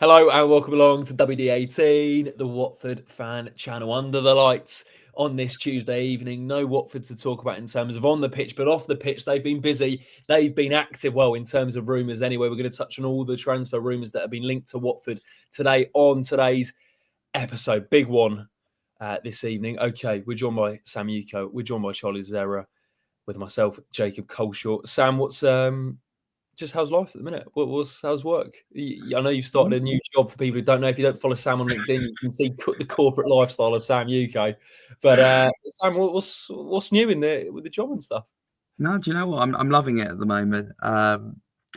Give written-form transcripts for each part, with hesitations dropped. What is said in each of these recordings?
Hello and welcome along to WD18, the Watford fan channel. Under the lights on this Tuesday evening. No Watford to talk about in terms of on the pitch, but off the pitch, they've been busy. They've been active, well, in terms of rumours anyway. We're going to touch on all the transfer rumours that have been linked to Watford today on today's episode. Big one this evening. Okay, we're joined by Sam Yuko. We're joined by Charlie Zera with myself, Jacob Coleshaw. Sam, what's how's life at the minute? How's work? I know you've started a new job. For people who don't know, if you don't follow Sam on LinkedIn, you can see the corporate lifestyle of Sam UK. But Sam, what's new with the job and stuff? No, do you know what? I'm loving it at the moment. I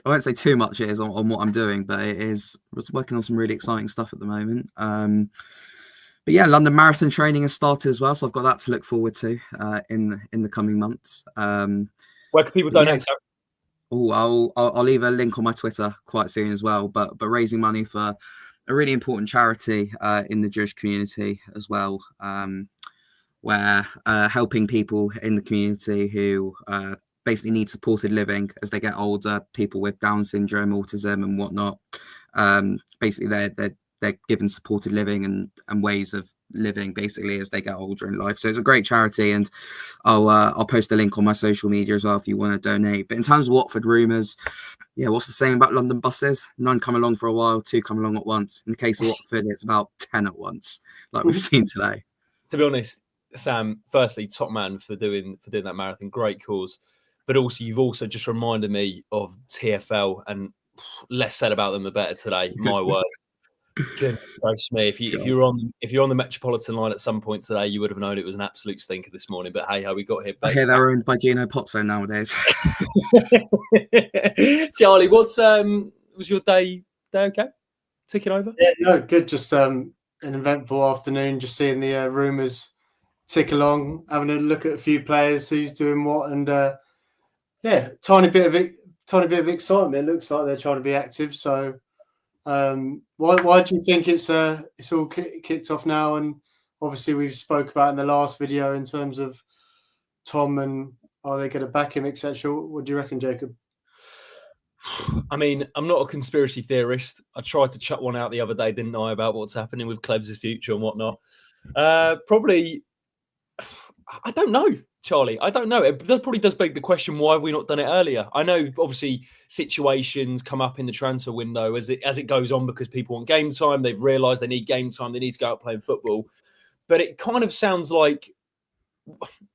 won't say too much it is on what I'm doing, but it is. I was working on some really exciting stuff at the moment. But yeah, London Marathon training has started as well, so I've got that to look forward to in the coming months. Where can people donate, Sam? Oh, I'll leave a link on my Twitter quite soon as well. But raising money for a really important charity in the Jewish community as well, where helping people in the community who basically need supported living as they get older, people with Down syndrome, autism, and whatnot. Basically, they're given supported living and ways of living basically as they get older in life. So it's a great charity, and I'll post a link on my social media as well if you want to donate. But in terms of Watford rumours, yeah, what's the saying about London buses? None come along for a while, 2 come along at once. In the case of Watford, it's about 10 at once, like we've seen today. To be honest, Sam, firstly, top man for doing that marathon, great cause. But also, you've also just reminded me of TFL, and less said about them the better today. My word. Goodness me! If you're on the Metropolitan line at some point today, you would have known it was an absolute stinker this morning. But hey, how we got here? I hear they're owned by Gino Pozzo nowadays. Charlie, was your day okay? Ticking over? Yeah, no, good. Just an eventful afternoon. Just seeing the rumours tick along, having a look at a few players, who's doing what, and yeah, tiny bit of excitement. It looks like they're trying to be active. So. Why do you think it's all kicked off now? And obviously we've spoke about in the last video in terms of Tom and are they going to back him, etc. What do you reckon, Jacob? I mean, I'm not a conspiracy theorist. I tried to chuck one out the other day, didn't I, about what's happening with Klebs' future and whatnot. Probably, I don't know, Charlie. I don't know. It probably does beg the question, why have we not done it earlier? I know, obviously, situations come up in the transfer window as it goes on because people want game time. They've realised they need game time. They need to go out playing football. But it kind of sounds like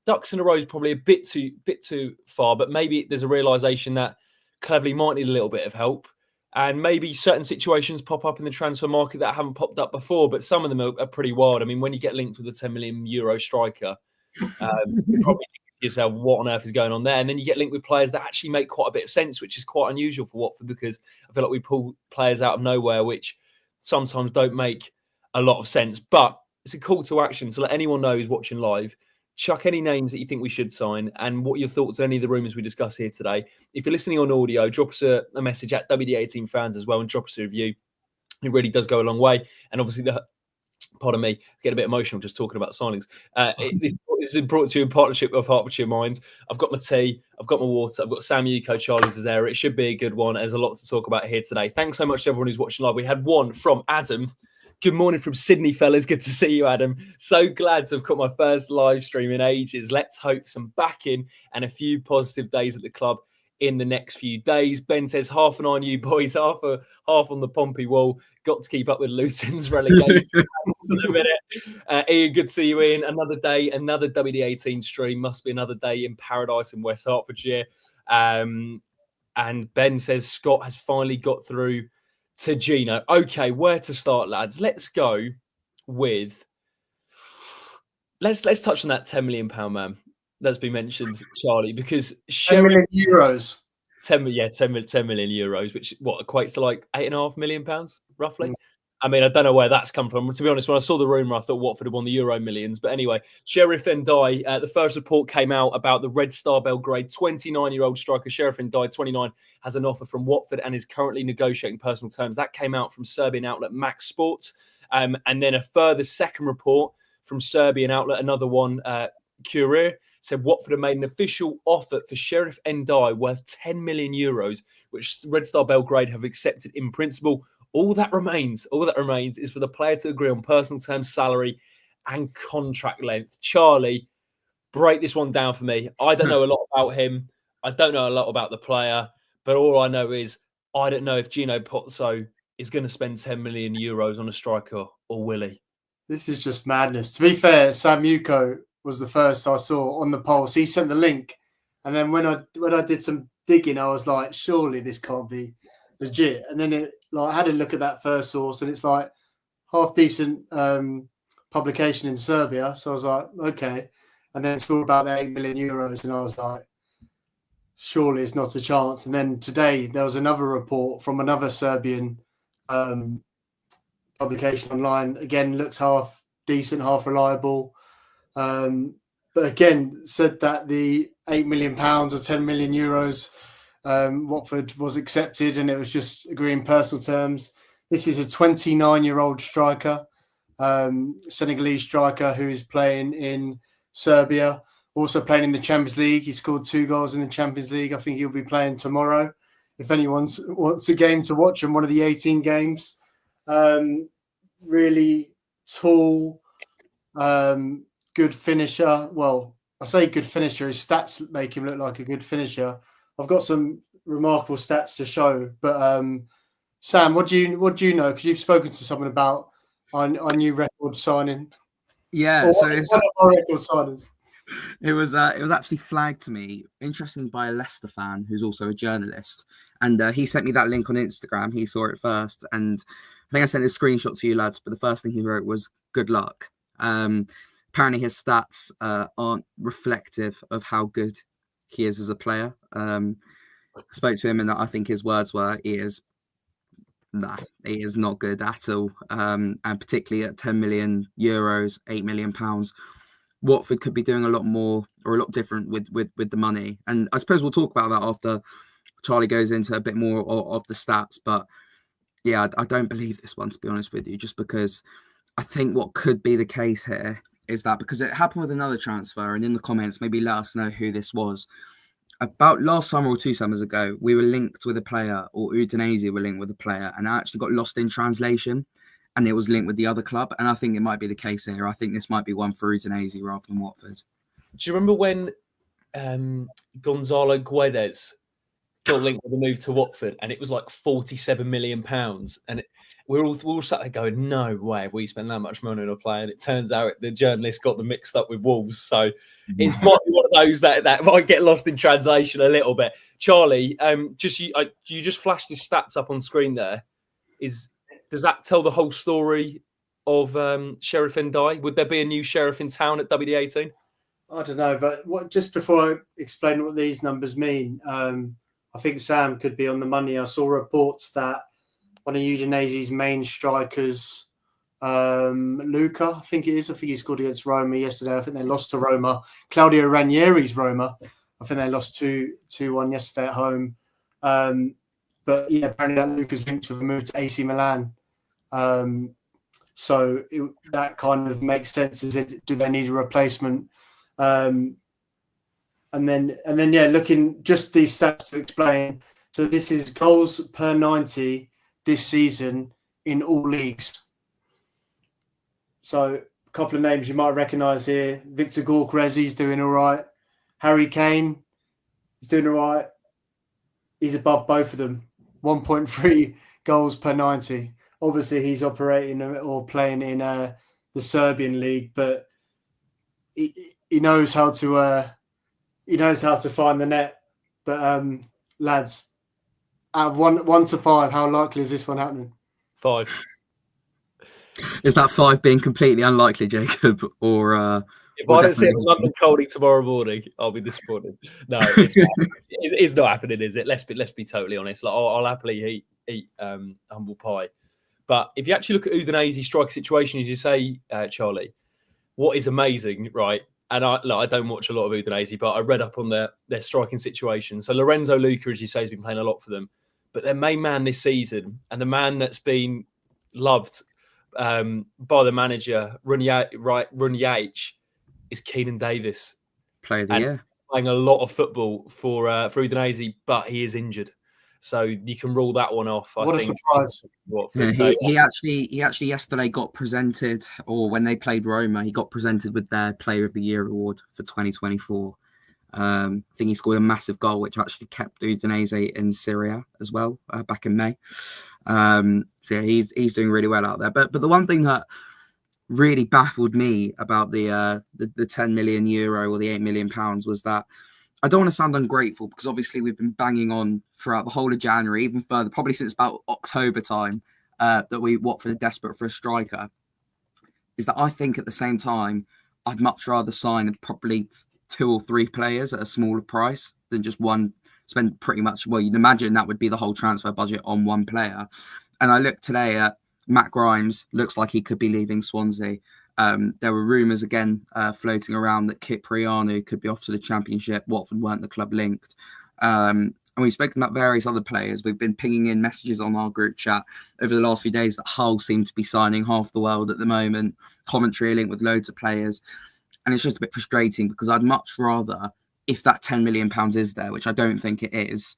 ducks in a row is probably a bit too far. But maybe there's a realisation that Cleverley might need a little bit of help. And maybe certain situations pop up in the transfer market that haven't popped up before. But some of them are pretty wild. I mean, when you get linked with a 10 million euro striker, you probably think to yourself, what on earth is going on there? And then you get linked with players that actually make quite a bit of sense, which is quite unusual for Watford, because I feel like we pull players out of nowhere which sometimes don't make a lot of sense. But it's a call to action to let anyone know who's watching live. Chuck any names that you think we should sign and what your thoughts on any of the rumours we discuss here today. If you're listening on audio, drop us a message at WD18 fans as well and drop us a review. It really does go a long way. And obviously pardon me, get a bit emotional just talking about signings. It's brought to you in partnership of Hertfordshire Minds. I've got my tea, I've got my water, I've got Sam Yuko, Charlie Zera. It should be a good one. There's a lot to talk about here today. Thanks so much to everyone who's watching live. We had one from Adam. Good morning from Sydney, fellas. Good to see you, Adam. So glad to have got my first live stream in ages. Let's hope some backing and a few positive days at the club in the next few days. Ben says half an eye on you boys, half on the Pompey wall. Got to keep up with Luton's relegation. Ian, good to see you, Ian. Another day, another WD18 stream. Must be another day in paradise in West Hertfordshire. And Ben says Scott has finally got through to Gino. Okay, where to start, lads? Let's go with... Let's touch on that £10 million man that's been mentioned, Charlie, because 10 million euros. 10 million euros, which equates to like £8.5 million roughly. Mm. I mean, I don't know where that's come from. To be honest, when I saw the rumour, I thought Watford had won the Euro Millions. But anyway, Cherif Ndiaye, the first report came out about the Red Star Belgrade 29-year-old striker Cherif Ndiaye, 29, has an offer from Watford and is currently negotiating personal terms. That came out from Serbian outlet Max Sports. And then a further second report from Serbian outlet, another one, Curir, said Watford have made an official offer for Cherif Ndiaye worth 10 million euros, which Red Star Belgrade have accepted in principle. All that remains is for the player to agree on personal terms, salary, and contract length. Charlie, break this one down for me. I don't know a lot about him. I don't know a lot about the player, but all I know is I don't know if Gino Pozzo is going to spend 10 million euros on a striker, or will he? This is just madness. To be fair, Sam Yuko was the first I saw on the polls. He sent the link, and then when I did some digging, I was like, surely this can't be legit. And then I had a look at that first source, and it's like half decent publication in Serbia. So I was like, okay. And then saw about the 8 million euros, and I was like, surely it's not a chance. And then today there was another report from another Serbian publication online. Again, looks half decent, half reliable. But again, said that the £8 million or 10 million euros Watford was accepted, and it was just agreeing personal terms. This is a 29-year-old striker, Senegalese striker who is playing in Serbia, also playing in the Champions League. He scored 2 goals in the Champions League. I think he'll be playing tomorrow. If anyone wants a game to watch in one of the 18 games. Really tall, good finisher. Well, I say good finisher. His stats make him look like a good finisher. I've got some remarkable stats to show. But Sam, what do you know? Because you've spoken to someone about our new record signing. Yeah, so it's one of our record signings. It was actually flagged to me, interestingly, by a Leicester fan who's also a journalist, and he sent me that link on Instagram. He saw it first, and I think I sent a screenshot to you lads. But the first thing he wrote was "good luck." Apparently, his stats aren't reflective of how good he is as a player. I spoke to him, and I think his words were, "He is not good at all," and particularly at 10 million euros, 8 million pounds. Watford could be doing a lot more or a lot different with the money. And I suppose we'll talk about that after Charlie goes into a bit more of the stats. But yeah, I don't believe this one, to be honest with you, just because I think what could be the case here is that because it happened with another transfer, and in the comments, maybe let us know who this was. About last summer or 2 summers ago, we were linked with a player, or Udinese were linked with a player, and I actually got lost in translation. And it was linked with the other club. And I think it might be the case here. I think this might be one for Udinese rather than Watford. Do you remember when Gonzalo Guedes got linked with a move to Watford, and it was like £47 million? And we're all sat there going, no way we spent that much money on a player. And it turns out the journalist got them mixed up with Wolves. So it's might be one of those that might get lost in translation a little bit. Charlie, you just flashed his stats up on screen there. Does that tell the whole story of Cherif Ndiaye? Would there be a new sheriff in town at WD18? I don't know, but just before I explain what these numbers mean, I think Sam could be on the money. I saw reports that one of Udinese's main strikers, Luca, I think he scored against Roma yesterday. I think they lost to Roma. Claudio Ranieri's Roma. I think they lost 2-1 yesterday at home. But yeah, apparently that Luca's linked with a move to AC Milan. So that kind of makes sense. Do they need a replacement? And then looking just these stats to explain. So this is goals per 90 this season in all leagues. So a couple of names you might recognise here. Victor Gyökeres, he's doing all right. Harry Kane, he's doing all right. He's above both of them. 1.3 goals per 90. Obviously, he's operating or playing in the Serbian league, but he knows how to find the net. But lads, out of 1 to 5, how likely is this one happening? 5. Is that 5 being completely unlikely, Jacob, or? If I don't see it in London Coldy tomorrow morning, I'll be disappointed. No, it's not happening, is it? Let's be totally honest. Like, I'll happily eat humble pie. But if you actually look at Udinese's striker situation, as you say, Charlie, what is amazing, right? And I don't watch a lot of Udinese, but I read up on their striking situation. So Lorenzo Luca, as you say, has been playing a lot for them. But their main man this season, and the man that's been loved by the manager, Runyaich, is Keenan Davis. Player of the year. Playing a lot of football for Udinese, but he is injured. So you can rule that one off. What I a think. surprise. Watford. He actually yesterday got presented, or when they played Roma, he got presented with their Player of the Year award for 2024. I think he scored a massive goal, which actually kept Udinese in Syria as well back in May. So yeah, he's doing really well out there. But the one thing that really baffled me about the 10 million euro or the £8 million was that I don't want to sound ungrateful, because obviously we've been banging on throughout the whole of January, even further, probably since about October time, that Watford are desperate for a striker. Is that I think at the same time, I'd much rather sign probably 2 or 3 players at a smaller price than just one. Spend pretty much, well, you'd imagine that would be the whole transfer budget on one player. And I looked today at Matt Grimes, looks like he could be leaving Swansea. There were rumours again floating around that Cipriano could be off to the Championship. Watford weren't the club linked. And we've spoken about various other players. We've been pinging in messages on our group chat over the last few days that Hull seem to be signing half the world at the moment. Commentary linked with loads of players. And it's just a bit frustrating, because I'd much rather, if that £10 million is there, which I don't think it is,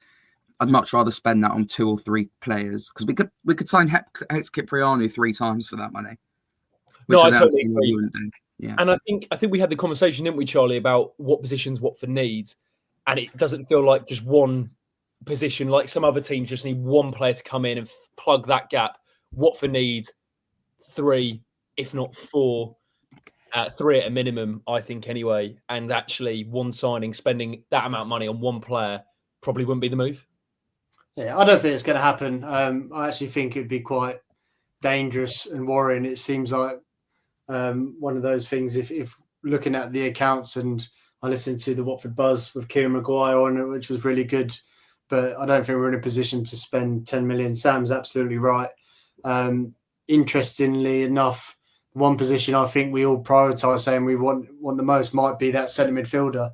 I'd much rather spend that on 2 or 3 players, because we could sign Hex Cipriano 3 times for that money. No, I totally agree. Yeah. And I think we had the conversation, didn't we, Charlie, about what positions Watford needs, and it doesn't feel like just one position. Like some other teams just need one player to come in and plug that gap. Watford need 3, if not 4. 3 at a minimum, I think, anyway. And actually, one signing, spending that amount of money on one player probably wouldn't be the move. Yeah, I don't think it's going to happen. I actually think it'd be quite dangerous and worrying. It seems like one of those things, if looking at the accounts, and I listened to the Watford Buzz with Kieran Maguire on it, which was really good, but I don't think we're in a position to spend 10 million. Sam's absolutely right. Interestingly enough, one position I think we all prioritise saying we want the most might be that centre midfielder.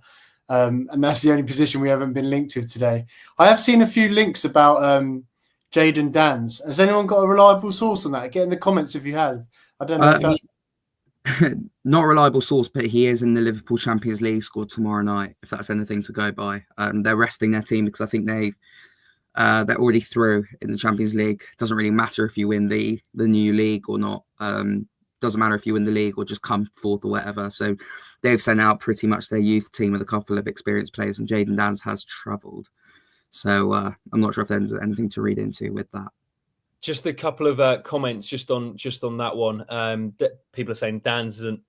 And that's the only position we haven't been linked to today. I have seen a few links about Jayden Danns. Has anyone got a reliable source on that? Get in the comments if you have. I don't know if that's... Not a reliable source, but he is in the Liverpool Champions League squad tomorrow night, if that's anything to go by. They're resting their team because I think they're already through in the Champions League. It doesn't really matter if you win the new league or not. Doesn't matter if you win the league or just come fourth or whatever. So they've sent out pretty much their youth team with a couple of experienced players, and Jayden Danns has travelled. So I'm not sure if there's anything to read into with that. Just a couple of comments just on that one. People are saying Danns isn't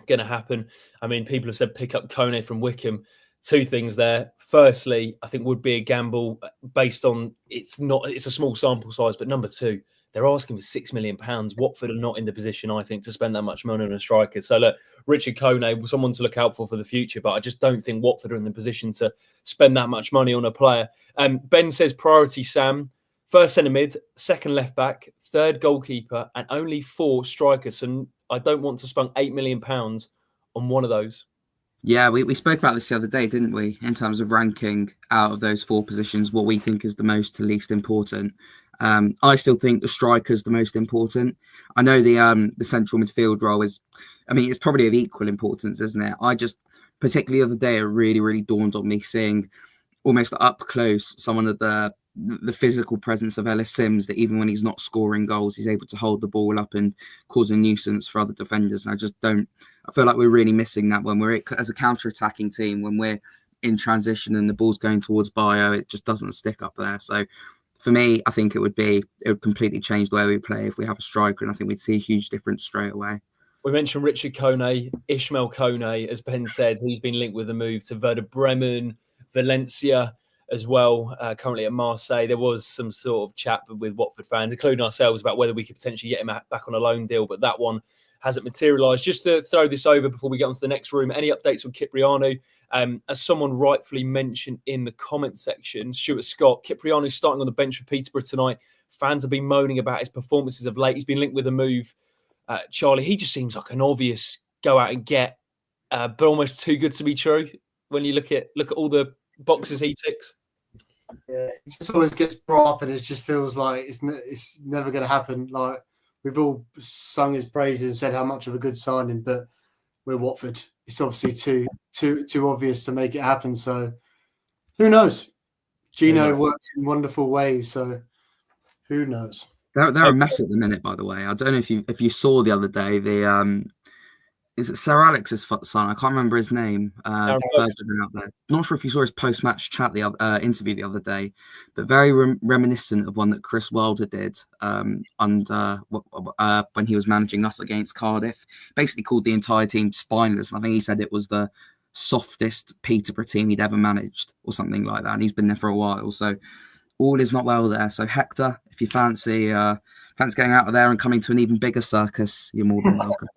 going to happen. I mean, people have said pick up Kone from Wickham. 2 things there. Firstly, I think would be a gamble based on it's a small sample size, but number 2, they're asking for £6 million. Watford are not in the position, I think, to spend that much money on a striker. So look, Richard Kone, someone to look out for the future, but I just don't think Watford are in the position to spend that much money on a player. Ben says priority Sam, first centre mid, second left back, third goalkeeper, and only 4 strikers. So I don't want to spend £8 million on one of those. Yeah, we spoke about this the other day, didn't we? In terms of ranking out of those 4 positions, what we think is the most to least important. I still think the striker is the most important. I know the central midfield role is, I mean, it's probably of equal importance, isn't it? I just, particularly the other day, it really, really dawned on me seeing almost up close someone of the physical presence of Ellis Sims, that even when he's not scoring goals, he's able to hold the ball up and cause a nuisance for other defenders. And I feel like we're really missing that when we're, as a counter-attacking team, when we're in transition and the ball's going towards Bio, it just doesn't stick up there. So for me, I think it would completely change the way we play if we have a striker, and I think we'd see a huge difference straight away. We mentioned Richard Kone, Ishmael Kone, as Ben said, he's been linked with a move to Werder Bremen, Valencia as well, currently at Marseille. There was some sort of chat with Watford fans, including ourselves, about whether we could potentially get him back on a loan deal, but that one hasn't materialised. Just to throw this over before we get on to the next room, any updates on Cipriano? As someone rightfully mentioned in the comment section, Stuart Scott, Cipriano's starting on the bench for Peterborough tonight. Fans have been moaning about his performances of late. He's been linked with a move. Charlie, he just seems like an obvious go out and get, but almost too good to be true when you look at all the boxes he ticks. Yeah, it just always gets brought up, and it just feels like it's never going to happen. Like, we've all sung his praises and said how much of a good signing, but we're Watford. It's obviously too obvious to make it happen. So who knows? Gino works in wonderful ways, so who knows? They're a mess at the minute, by the way. I don't know if you saw the other day the is it Sir Alex's son? I can't remember his name. Out there. Not sure if you saw his post-match chat interview the other day, but very reminiscent of one that Chris Wilder did when he was managing us against Cardiff. Basically called the entire team spineless. And I think he said it was the softest Peterborough team he'd ever managed, or something like that. And he's been there for a while, so all is not well there. So Hector, if you fancy getting out of there and coming to an even bigger circus, you're more than welcome.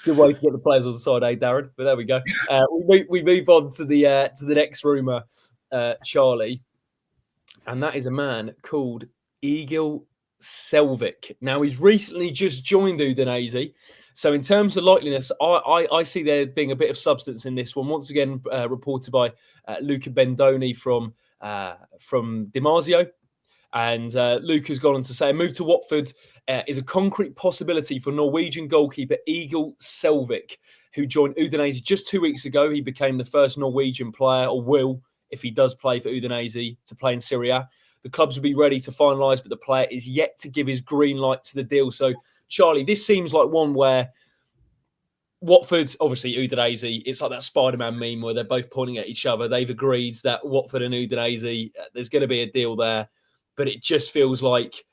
Good way to get the players on the side, Darren? But there we go. We move on to the next rumour, Charlie, and that is a man called Egil Selvik. Now, he's recently just joined Udinese, so in terms of likeliness, I see there being a bit of substance in this one. Once again, reported by Luca Bendoni from DiMarzio. And Luke has gone on to say a move to Watford is a concrete possibility for Norwegian goalkeeper Egil Selvik, who joined Udinese just 2 weeks ago. He became the first Norwegian player, or will, if he does play for Udinese, to play in Serie A. The clubs will be ready to finalise, but the player is yet to give his green light to the deal. So, Charlie, this seems like one where Watford, obviously Udinese, it's like that Spider-Man meme where they're both pointing at each other. They've agreed that Watford and Udinese, there's going to be a deal there. But it just feels like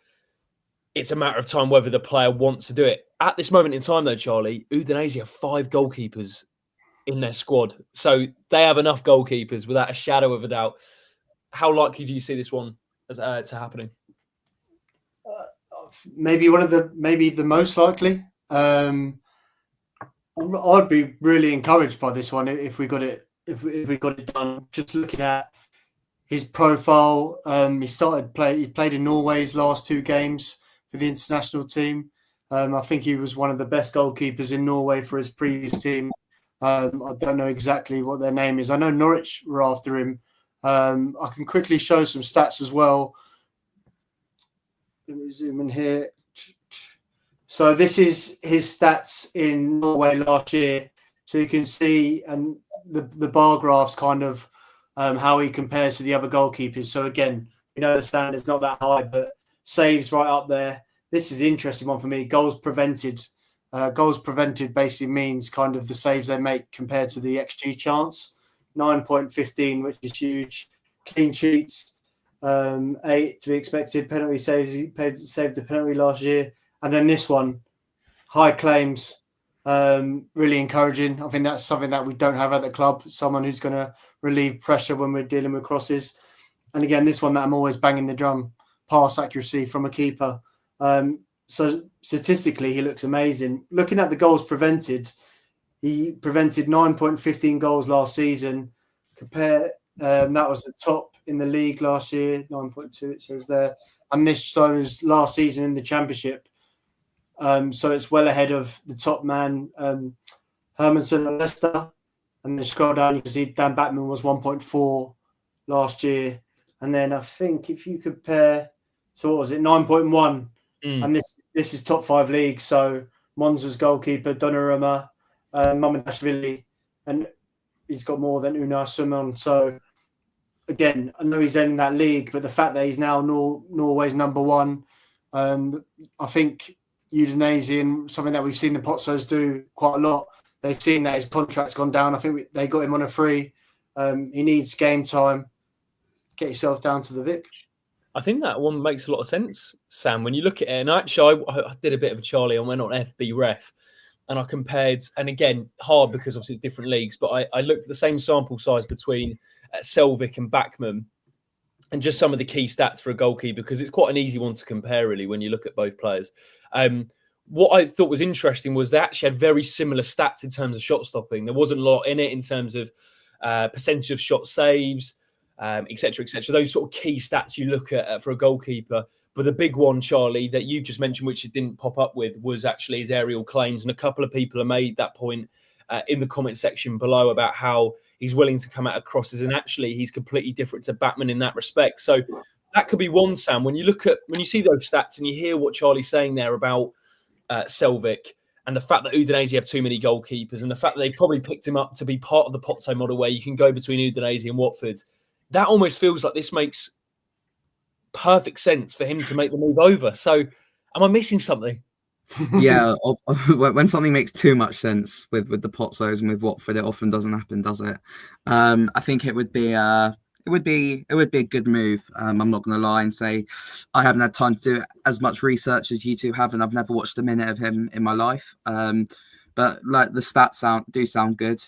it's a matter of time whether the player wants to do it. At this moment in time, though, Charlie, Udinese have 5 goalkeepers in their squad. So they have enough goalkeepers without a shadow of a doubt. How likely do you see this one to happening? Maybe the most likely. I'd be really encouraged by this one if we got it done. Just looking at his profile, he played in Norway's last 2 games for the international team. I think he was one of the best goalkeepers in Norway for his previous team. I don't know exactly what their name is. I know Norwich were after him. I can quickly show some stats as well. Let me zoom in here. So this is his stats in Norway last year. So you can see, and the bar graphs kind of how he compares to the other goalkeepers. So again, we know the standard's not that high, but saves right up there. This is the interesting one for me. Goals prevented. Goals prevented basically means kind of the saves they make compared to the XG chance. 9.15, which is huge. Clean sheets, 8 to be expected. Penalty saves. He saved the penalty last year. And then this one, high claims. Really encouraging. I think that's something that we don't have at the club. Someone who's going to relieve pressure when we're dealing with crosses. And again, this one that I'm always banging the drum, pass accuracy from a keeper. So statistically, he looks amazing. Looking at the goals prevented, he prevented 9.15 goals last season. That was the top in the league last year, 9.2 it says there. And this shows last season in the Championship. So it's well ahead of the top man, Hermanson at Leicester. And then scroll down, you can see Dan Batman was 1.4 last year. And then I think if you compare, so what was it, 9.1? And this is top 5 leagues. So Monza's goalkeeper, Donnarumma, Mamardashvili, and he's got more than Unai Simon. So again, I know he's in that league, but the fact that he's now Norway's number 1, I think Udinese, and something that we've seen the Pozzos do quite a lot, they've seen that his contract's gone down. I think they got him on a free. He needs game time. Get yourself down to the Vic. I think that one makes a lot of sense, Sam. When you look at it, and actually I did a bit of a Charlie. I went on FB Ref, and I compared, and again, hard because obviously it's different leagues, but I looked at the same sample size between Selvik and Bachmann, and just some of the key stats for a goalkeeper, because it's quite an easy one to compare, really, when you look at both players. What I thought was interesting was they actually had very similar stats in terms of shot stopping. There wasn't a lot in it in terms of percentage of shot saves, et cetera, et cetera. Those sort of key stats you look at for a goalkeeper. But the big one, Charlie, that you've just mentioned, which it didn't pop up with, was actually his aerial claims. And a couple of people have made that point in the comment section below about how he's willing to come out of crosses. And actually, he's completely different to Batman in that respect. So that could be one, Sam. When you see those stats and you hear what Charlie's saying there about Selvik, and the fact that Udinese have too many goalkeepers, and the fact that they've probably picked him up to be part of the Pozzo model where you can go between Udinese and Watford, that almost feels like this makes perfect sense for him to make the move over. So am I missing something? Yeah, when something makes too much sense with the Pozzos and with Watford, it often doesn't happen, does it? I think it would be a good move. I'm not going to lie and say I haven't had time to do as much research as you two have, and I've never watched a minute of him in my life. But like the stats do sound good.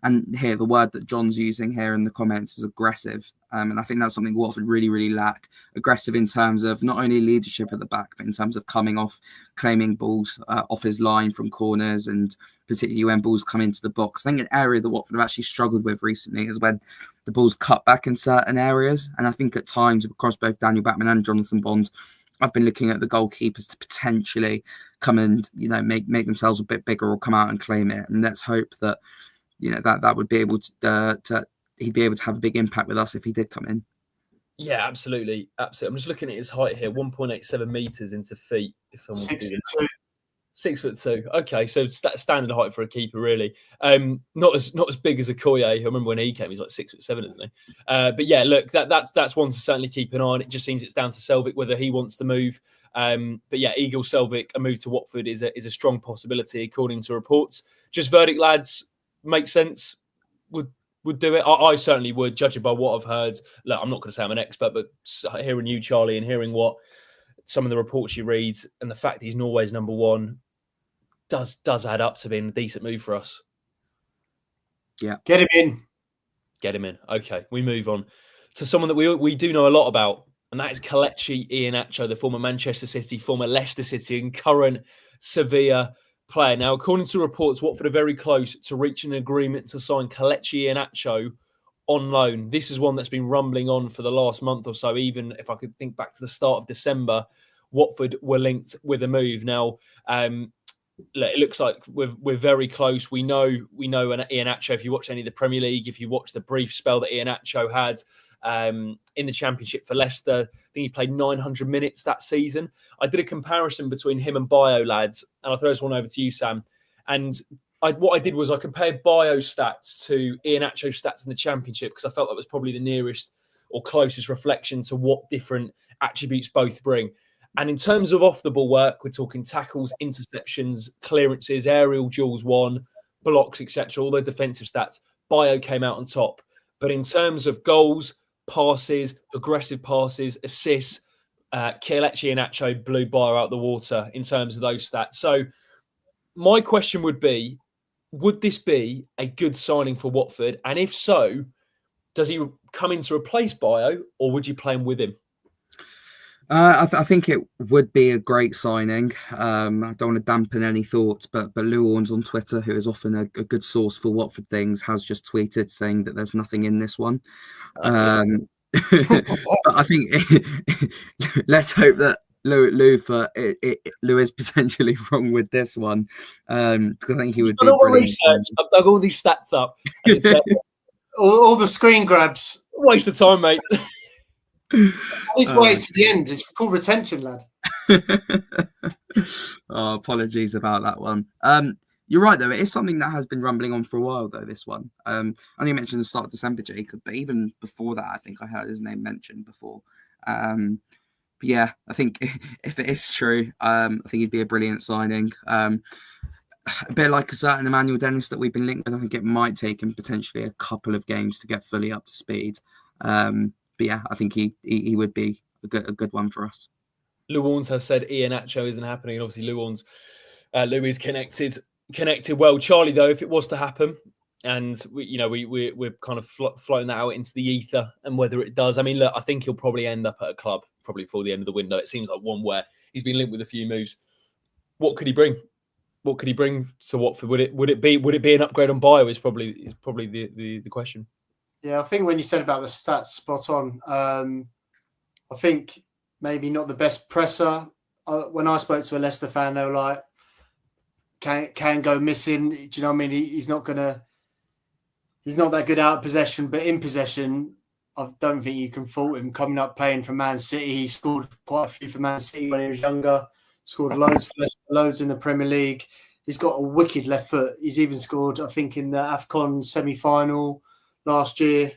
And here the word that John's using here in the comments is aggressive. And I think that's something Watford really, really lack. Aggressive in terms of not only leadership at the back, but in terms of coming off, claiming balls off his line from corners, and particularly when balls come into the box. I think an area that Watford have actually struggled with recently is when the ball's cut back in certain areas. And I think at times across both Daniel Batman and Jonathan Bond, I've been looking at the goalkeepers to potentially come and, make themselves a bit bigger or come out and claim it. And let's hope that, that would be able to he'd be able to have a big impact with us if he did come in. Yeah, absolutely. I'm just looking at his height here, 1.87 meters into feet. If I'm 6'2". 6'2". Okay, so standard height for a keeper, really. Not as big as Okoye. I remember when he came, he's like 6'7", isn't he? But yeah, look, that's one to certainly keep an eye on. It just seems it's down to Selvik whether he wants to move. But yeah, Egil Selvik, a move to Watford is a strong possibility according to reports. Just verdict, lads, makes sense. Would do it. I certainly would, judging by what I've heard. Look, I'm not going to say I'm an expert, but hearing you, Charlie, and hearing what some of the reports you read, and the fact he's Norway's number one, does add up to being a decent move for us. Yeah, get him in. Okay, we move on to someone that we do know a lot about, and that is Kelechi Iheanacho, the former Manchester City, former Leicester City, and current Sevilla player. Now, according to reports, Watford are very close to reaching an agreement to sign Kelechi Iheanacho on loan. This is one that's been rumbling on for the last month or so. Even if I could think back to the start of December, Watford were linked with a move. Now, it looks like we're very close. We know an Iheanacho. If you watch any of the Premier League, if you watch the brief spell that Iheanacho had in the Championship for Leicester, I think he played 900 minutes that season. I did a comparison between him and Bio, lads, and I'll throw this one over to you, Sam. And what I did was I compared Bio's stats to Iheanacho's stats in the Championship, because I felt that was probably the nearest or closest reflection to what different attributes both bring. And in terms of off-the-ball work, we're talking tackles, interceptions, clearances, aerial duels won, blocks, etc., all the defensive stats. Bio came out on top. But in terms of goals, passes, aggressive passes, assists, Kelechi Iheanacho blew Bio out the water in terms of those stats. So my question would be, would this be a good signing for Watford? And if so, does he come in to replace Bio, or would you play him with him? I think it would be a great signing. I don't want to dampen any thoughts, but Lou Orns on Twitter, who is often a good source for Watford things, has just tweeted saying that there's nothing in this one. But I think let's hope that Lou is potentially wrong with this one, because I think he would be brilliant. Research. I've dug all these stats up. And it's all the screen grabs. Waste of time, mate. He's waiting to the end. It's called retention, lad. Oh, apologies about that one. You're right, though. It is something that has been rumbling on for a while, though, this one. I only mentioned the start of December, Jacob, but even before that, I think I heard his name mentioned before. But yeah, I think if it is true, I think he'd be a brilliant signing. A bit like a certain Emmanuel Dennis that we've been linked with. I think it might take him potentially a couple of games to get fully up to speed. But yeah, I think he would be a good one for us. Lou Orns has said Iheanacho isn't happening, and obviously Lou is connected well. Charlie, though, if it was to happen, and we're kind of floating that out into the ether, and whether it does, I mean, look, I think he'll probably end up at a club probably before the end of the window. It seems like one where he's been linked with a few moves. What could he bring? What could he bring to Watford? Would it be an upgrade on Bio? Is probably the question. Yeah, I think when you said about the stats, spot on. I think maybe not the best presser. When I spoke to a Leicester fan, they were like, can go missing. Do you know what I mean? He's not that good out of possession, but in possession, I don't think you can fault him coming up playing for Man City. He scored quite a few for Man City when he was younger, scored loads in the Premier League. He's got a wicked left foot. He's even scored, I think, in the AFCON semi-final last year.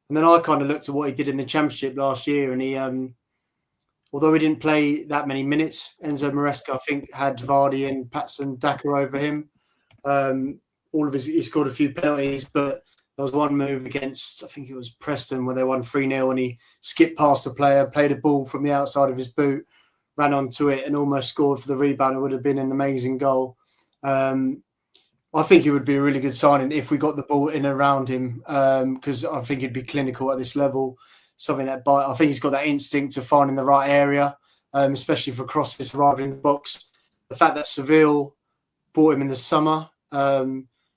And then I kind of looked at what he did in the Championship last year, and he, although he didn't play that many minutes, Enzo Maresca, I think, had Vardy and Patson Daka over him. He scored a few penalties, but there was one move against, I think it was Preston, where they won 3-0, and he skipped past the player, played a ball from the outside of his boot, ran onto it, and almost scored for the rebound. It would have been an amazing goal. I think it would be a really good signing if we got the ball in and around him, because I think he'd be clinical at this level. Something that I think he's got that instinct of finding the right area, especially for crosses arriving in the box. The fact that Seville bought him in the summer.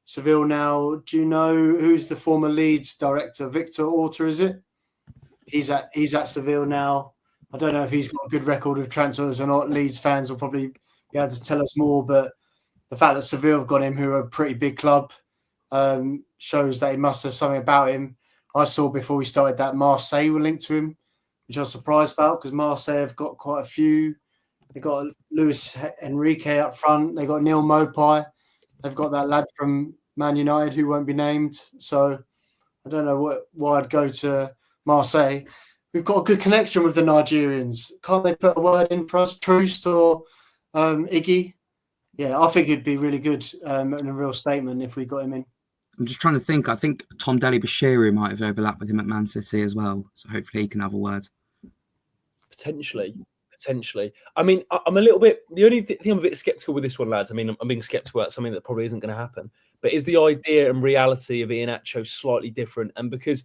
Seville now, do you know who's the former Leeds director? Victor Orta, is it? He's at Seville now. I don't know if he's got a good record of transfers or not. Leeds fans will probably be able to tell us more, but the fact that Seville have got him, who are a pretty big club, shows that he must have something about him. I saw before we started that Marseille were linked to him, which I was surprised about because Marseille have got quite a few. They've got Luis Enrique up front. They've got Neil Mopai. They've got that lad from Man United who won't be named. So I don't know why I'd go to Marseille. We've got a good connection with the Nigerians. Can't they put a word in for us? Troost or Iggy? Yeah, I think it'd be really good and a real statement if we got him in. I'm just trying to think. I think Tom Dele-Bashiru might have overlapped with him at Man City as well. So hopefully he can have a word. Potentially. I mean, I'm a little bit... The only thing I'm a bit sceptical with this one, lads, I mean, I'm being sceptical about something that probably isn't going to happen, but is the idea and reality of Iheanacho slightly different? And because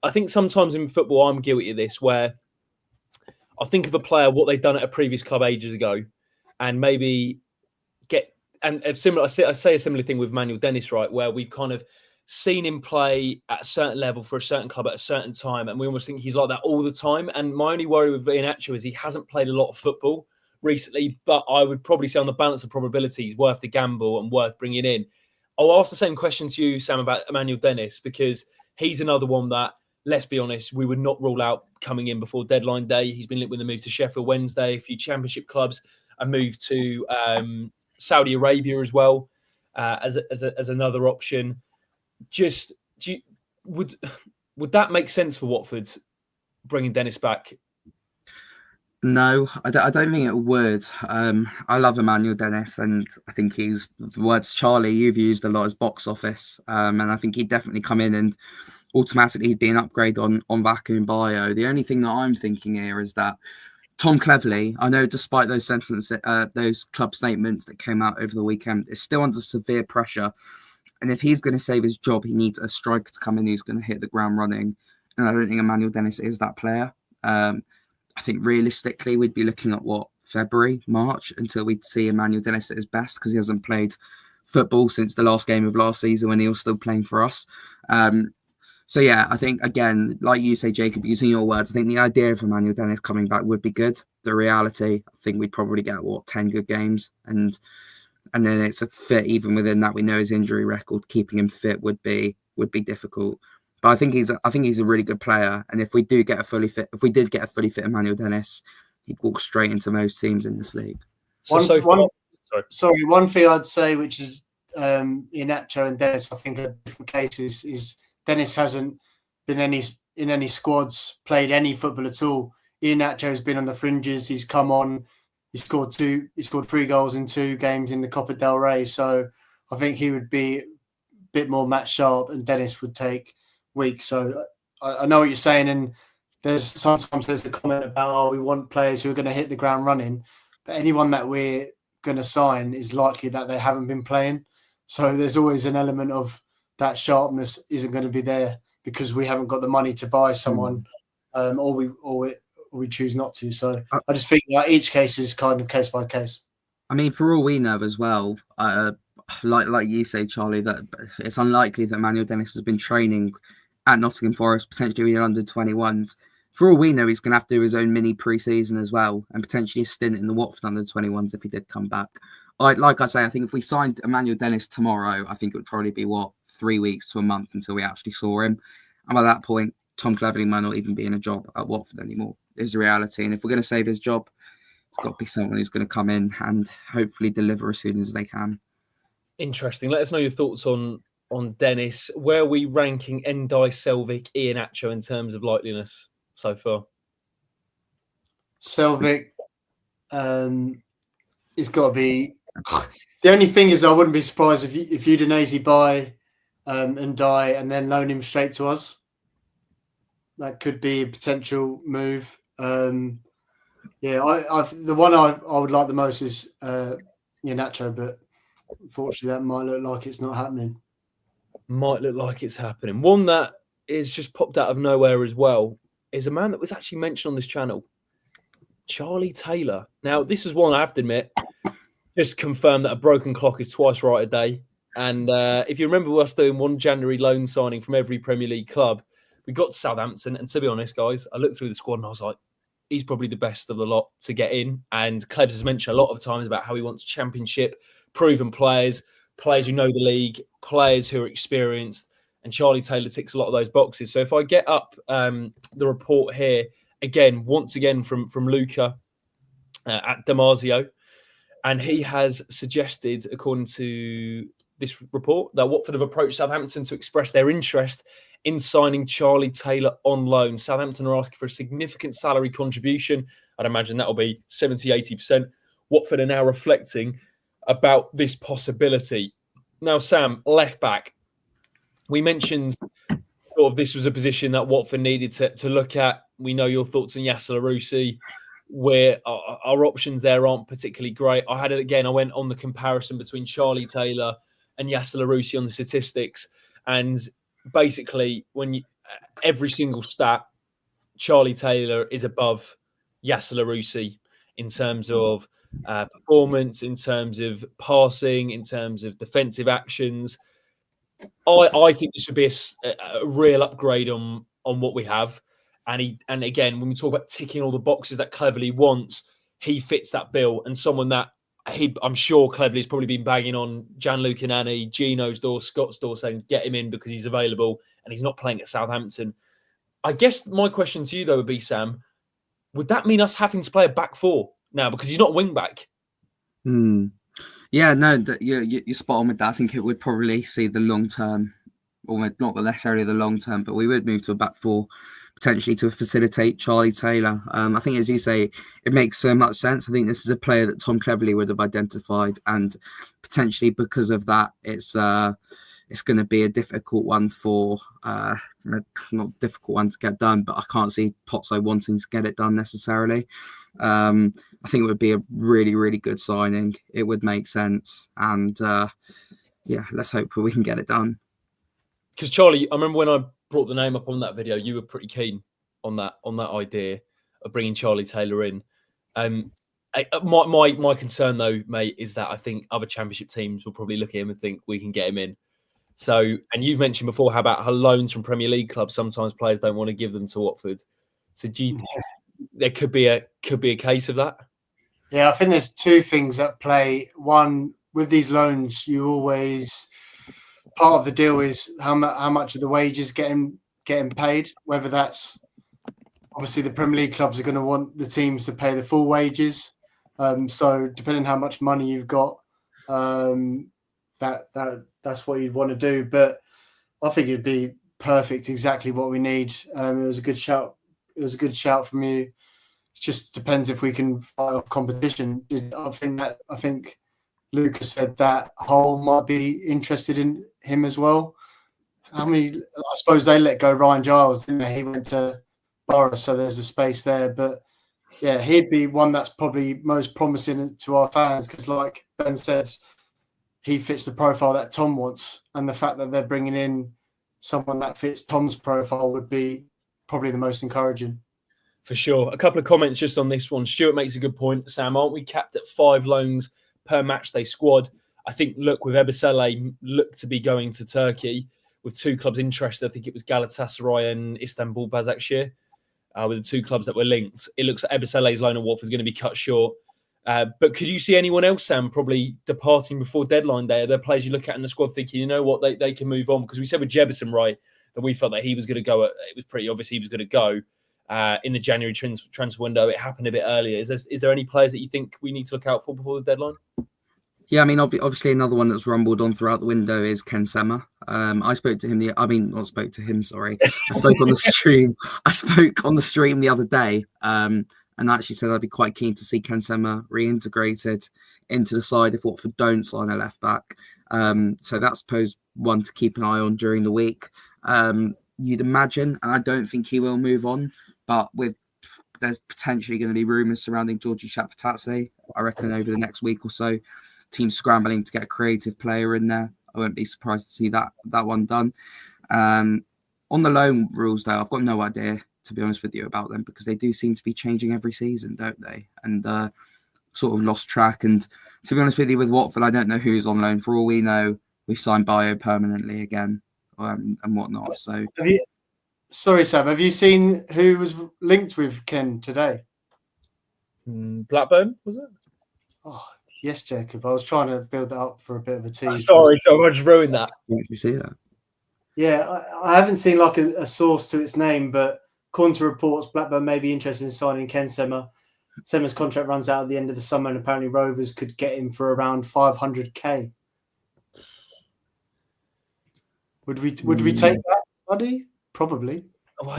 I think sometimes in football, I'm guilty of this, where I think of a player, what they've done at a previous club ages ago, and maybe get... And similar, I say a similar thing with Manuel Dennis, right, where we've kind of seen him play at a certain level for a certain club at a certain time, and we almost think he's like that all the time. And my only worry with Iheanacho is he hasn't played a lot of football recently, but I would probably say on the balance of probabilities, worth the gamble and worth bringing in. I'll ask the same question to you, Sam, about Emmanuel Dennis, because he's another one that, let's be honest, we would not rule out coming in before deadline day. He's been linked with a move to Sheffield Wednesday, a few Championship clubs, a move to Saudi Arabia as well as another option. Would that make sense for Watford, bringing Dennis back? No, I don't think it would. I love Emmanuel Dennis, and I think he's, the words Charlie you've used a lot, as box office, and I think he'd definitely come in and automatically he'd be an upgrade on Vacu and Bio. The only thing that I'm thinking here is that Tom Cleverley, I know despite those sentences, those club statements that came out over the weekend, is still under severe pressure. And if he's going to save his job, he needs a striker to come in who's going to hit the ground running. And I don't think Emmanuel Dennis is that player. I think realistically, we'd be looking at February, March, until we'd see Emmanuel Dennis at his best, because he hasn't played football since the last game of last season when he was still playing for us. So yeah, I think, again, like you say, Jacob, using your words, I think the idea of Emmanuel Dennis coming back would be good. The reality, I think we'd probably get 10 good games, and then it's a fit. Even within that, we know his injury record. Keeping him fit would be difficult. But I think he's a really good player. And if we did get a fully fit Emmanuel Dennis, he'd walk straight into most teams in this league. One thing I'd say, which is Iheanacho and Dennis, I think are different cases, is Dennis hasn't been in any squads, played any football at all. Iheanacho has been on the fringes. He's come on. He scored 3 goals in 2 games in the Copa del Rey. So I think he would be a bit more match sharp, and Dennis would take weeks. So I know what you're saying, and sometimes there's a comment about, we want players who are going to hit the ground running, but anyone that we're going to sign is likely that they haven't been playing. So there's always an element of that sharpness isn't going to be there because we haven't got the money to buy someone, or we choose not to. So I just think that each case is kind of case by case. I mean, for all we know as well, like you say, Charlie, that it's unlikely that Emmanuel Dennis has been training at Nottingham Forest, potentially in under 21s. For all we know, he's going to have to do his own mini pre-season as well, and potentially a stint in the Watford under 21s if he did come back. Like I say, I think if we signed Emmanuel Dennis tomorrow, I think it would probably be 3 weeks to a month until we actually saw him. And by that point, Tom Cleverley might not even be in a job at Watford anymore, is the reality. And if we're going to save his job, it's got to be someone who's going to come in and hopefully deliver as soon as they can. Interesting. Let us know your thoughts on on Dennis. Where are we ranking Egil Selvik, Iheanacho in terms of likeliness so far? Selvik, it's got to be. The only thing is, I wouldn't be surprised if Udinese buy Ndiaye and then loan him straight to us. That could be a potential move. The one I would like the most is Iheanacho, but unfortunately, that might look like it's not happening. Might look like it's happening. One that is just popped out of nowhere as well is a man that was actually mentioned on this channel, Charlie Taylor. Now, this is one I have to admit, just confirmed that a broken clock is twice right a day. And if you remember us doing 1 January loan signing from every Premier League club, we got to Southampton. And to be honest, guys, I looked through the squad and I was like, he's probably the best of the lot to get in. And Klebs has mentioned a lot of times about how he wants championship, proven players who know the league, players who are experienced. And Charlie Taylor ticks a lot of those boxes. So if I get up the report here, once again from Luca at Damasio, and he has suggested, according to this report, that Watford have approached Southampton to express their interest in signing Charlie Taylor on loan. Southampton are asking for a significant salary contribution. I'd imagine that'll be 70, 80%. Watford are now reflecting about this possibility. Now, Sam, left back. We mentioned sort of this was a position that Watford needed to look at. We know your thoughts on Yasser Larouci, where our options there aren't particularly great. I went on the comparison between Charlie Taylor and Yasser Larouci on the statistics. And basically, every single stat, Charlie Taylor is above Yasser Larouci in terms of performance, in terms of passing, in terms of defensive actions. I think this would be a real upgrade on what we have. And again, when we talk about ticking all the boxes that Cleverley wants, he fits that bill. And someone that I'm sure Cleverley's probably been banging on Gianluca Nani, Gino's door, Scott's door, saying get him in because he's available and he's not playing at Southampton. I guess my question to you, though, would be, Sam, would that mean us having to play a back four now because he's not wing back? Yeah, no, you're spot on with that. I think it would probably see the long term, or not necessarily the long term, but we would move to a back four potentially to facilitate Charlie Taylor. I think, as you say, it makes so much sense. I think this is a player that Tom Cleverley would have identified, and potentially because of that, it's going to be a difficult one not difficult one to get done, but I can't see Pozzo wanting to get it done necessarily. I think it would be a really, really good signing. It would make sense. And let's hope we can get it done. Because Charlie, I remember when I brought the name up on that video, you were pretty keen on that idea of bringing Charlie Taylor in. My concern, though, mate, is that I think other championship teams will probably look at him and think we can get him in. So, and you've mentioned before how about how loans from Premier League clubs, sometimes players don't want to give them to Watford. So there could be a case of that? Yeah, I think there's two things at play. One, with these loans, you always, part of the deal is how much of the wages getting paid, whether that's, obviously the Premier League clubs are going to want the teams to pay the full wages. So depending on how much money you've got, that's what you'd want to do. But I think it'd be perfect, exactly what we need. It was a good shout. It was a good shout from you. It just depends if we can fight off competition. I think Lucas said that Hull might be interested in him as well. I suppose they let go Ryan Giles, didn't they? He went to Borough, so there's a space there. But yeah, he'd be one that's probably most promising to our fans because, like Ben said, he fits the profile that Tom wants. And the fact that they're bringing in someone that fits Tom's profile would be probably the most encouraging. For sure. A couple of comments just on this one. Stuart makes a good point. Sam, aren't we capped at 5 loans per match day squad? I think, look, with Ebesele, look to be going to Turkey with 2 clubs interested. I think it was Galatasaray and Istanbul Başakşehir were the 2 clubs that were linked. It looks like Ebesele's loan at Watford is going to be cut short. But could you see anyone else, Sam, probably departing before deadline day? Are there players you look at in the squad thinking, you know what, they can move on? Because we said with Jebison, right, that we felt that he was going to go. It was pretty obvious he was going to go in the January transfer window. It happened a bit earlier. Is there any players that you think we need to look out for before the deadline? Yeah, I mean, obviously another one that's rumbled on throughout the window is Ken Sema. I spoke to him. Not spoke to him. Sorry, I spoke on the stream. I spoke on the stream the other day, and actually said I'd be quite keen to see Ken Sema reintegrated into the side if Watford don't sign a left back. So that's posed one to keep an eye on during the week. You'd imagine, and I don't think he will move on, but there's potentially going to be rumours surrounding Georgie Chapfatadze. I reckon over the next week or so, teams scrambling to get a creative player in there. I won't be surprised to see that one done. On the loan rules, though, I've got no idea, to be honest with you, about them, because they do seem to be changing every season, don't they? And sort of lost track. And to be honest with you, with Watford, I don't know who's on loan. For all we know, we've signed Bio permanently again and whatnot. So, sorry, Sam, have you seen who was linked with Ken today? Blackburn, was it? Oh, yes, Jacob. I was trying to build that up for a bit of a tease. Sorry, I just ruined that. Did you see that? Yeah, I haven't seen like a source to its name, but according to reports, Blackburn may be interested in signing Ken Sema. Sema's contract runs out at the end of the summer, and apparently Rovers could get him for around 500k. Would we take that, buddy? Probably.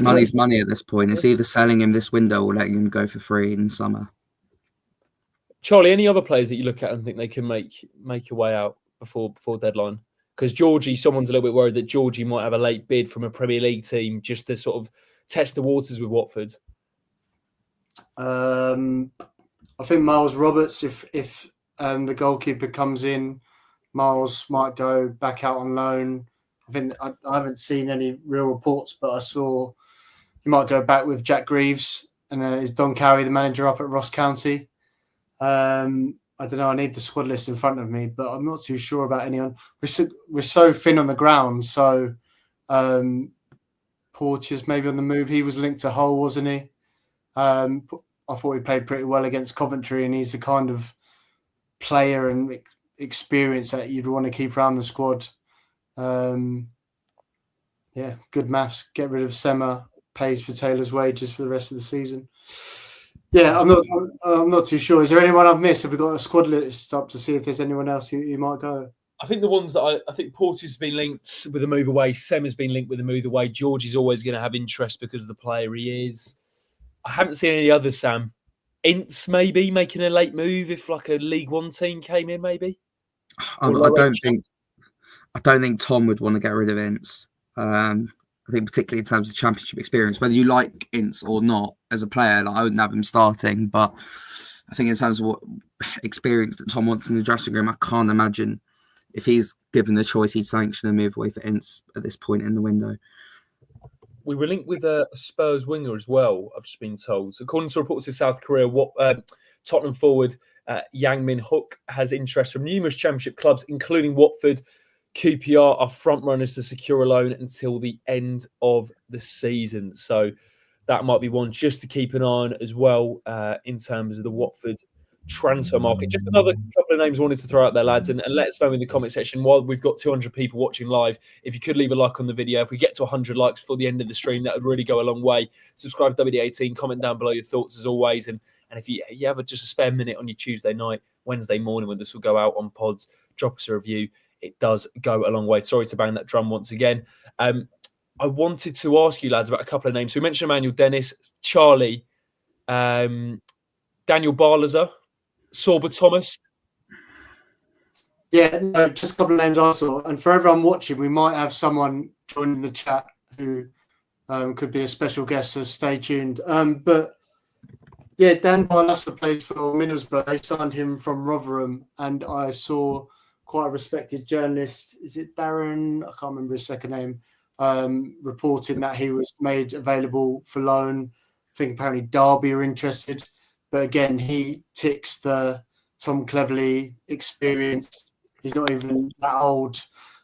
Money's money at this point. It's either selling him this window or letting him go for free in the summer. Charlie, any other players that you look at and think they can make a way out before deadline? Because Georgie, someone's a little bit worried that Georgie might have a late bid from a Premier League team just to sort of test the waters with Watford. I think Miles Roberts, if the goalkeeper comes in, Miles might go back out on loan. I think I haven't seen any real reports, but I saw he might go back with Jack Greaves, and is Don Carey the manager up at Ross County? I don't know. I need the squad list in front of me, but I'm not too sure about anyone. We're so thin on the ground. So Porteous maybe on the move. He was linked to Hull, wasn't he? I thought he played pretty well against Coventry, and he's the kind of player and experience that you'd want to keep around the squad. Yeah, good maths. Get rid of Sema, pays for Taylor's wages for the rest of the season. Yeah, I'm not too sure. Is there anyone I've missed? Have we got a squad list up to see if there's anyone else who might go? I think the ones that I think Porteous has been linked with a move away. Sema's been linked with a move away. George is always going to have interest because of the player he is. I haven't seen any others, Sam. Ince maybe making a late move if like a League One team came in, maybe. I don't think Tom would want to get rid of Ince. I think particularly in terms of championship experience, whether you like Ince or not as a player, like I wouldn't have him starting. But I think in terms of what experience that Tom wants in the dressing room, I can't imagine if he's given the choice, he'd sanction a move away for Ince at this point in the window. We were linked with a Spurs winger as well, I've just been told. So according to reports in South Korea, Tottenham forward Yang Min Hook has interest from numerous championship clubs, including Watford. QPR are front runners to secure a loan until the end of the season. So that might be one just to keep an eye on as well in terms of the Watford transfer market. Just another couple of names I wanted to throw out there, lads, and let us know in the comment section while we've got 200 people watching live. If you could leave a like on the video. If we get to 100 likes before the end of the stream, that would really go a long way. Subscribe to WD18, comment down below your thoughts as always. And if you have just a spare minute on your Tuesday night, Wednesday morning when this will go out on pods, drop us a review. It does go a long way. Sorry to bang that drum once again. I wanted to ask you, lads, about a couple of names. So we mentioned Emmanuel Dennis, Charlie, Daniel Barlaser, Sorba Thomas. Yeah, no, just a couple of names I saw. And for everyone watching, we might have someone joining the chat who could be a special guest, so stay tuned. But yeah, Dan Barlaser plays for Middlesbrough. They signed him from Rotherham, and I saw quite a respected journalist, is it Darren? I can't remember his second name, reporting that he was made available for loan. I think apparently Derby are interested. But again, he ticks the Tom Cleverley experience. He's not even that old.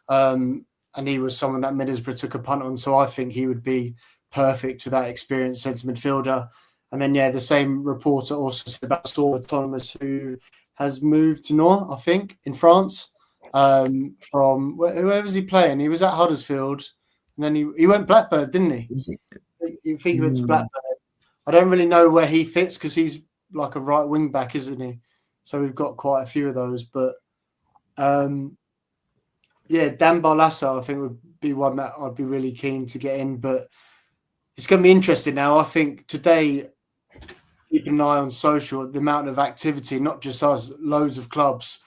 And he was someone that Middlesbrough took a punt on. So I think he would be perfect for that experience centre midfielder. And then, yeah, the same reporter also said about Sorba Thomas, who has moved to Nantes, I think, in France. From where was he playing? He was at Huddersfield. And then he went Blackburn, didn't he? You think he went to Blackburn. I don't really know where he fits because he's like a right wing back, isn't he? So we've got quite a few of those. But Yeah, Dan Barlasso, I think, would be one that I'd be really keen to get in, but it's going to be interesting now. I think today, keep an eye on social, the amount of activity, not just us, loads of clubs.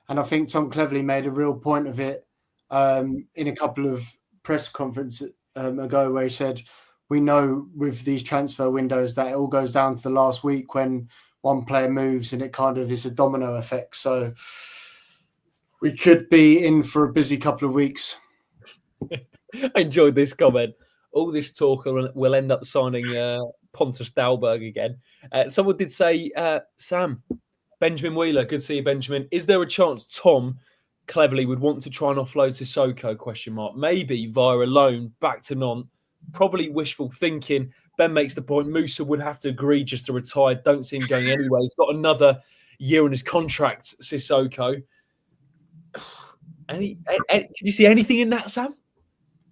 And I think Tom Cleverley made a real point of it in a couple of press conferences ago, where he said, we know with these transfer windows that it all goes down to the last week when one player moves and it kind of is a domino effect. So we could be in for a busy couple of weeks. I enjoyed this comment. All this talk will end up signing Pontus Dahlberg again. Someone did say, Sam, Benjamin Wheeler, good to see you, Benjamin. Is there a chance Tom Cleverley would want to try and offload Sissoko? Maybe via a loan back to Nantes. Probably wishful thinking. Ben makes the point. Musa would have to agree just to retire. Don't see him going anywhere. He's got another year on his contract, Sissoko. Can you see anything in that, Sam?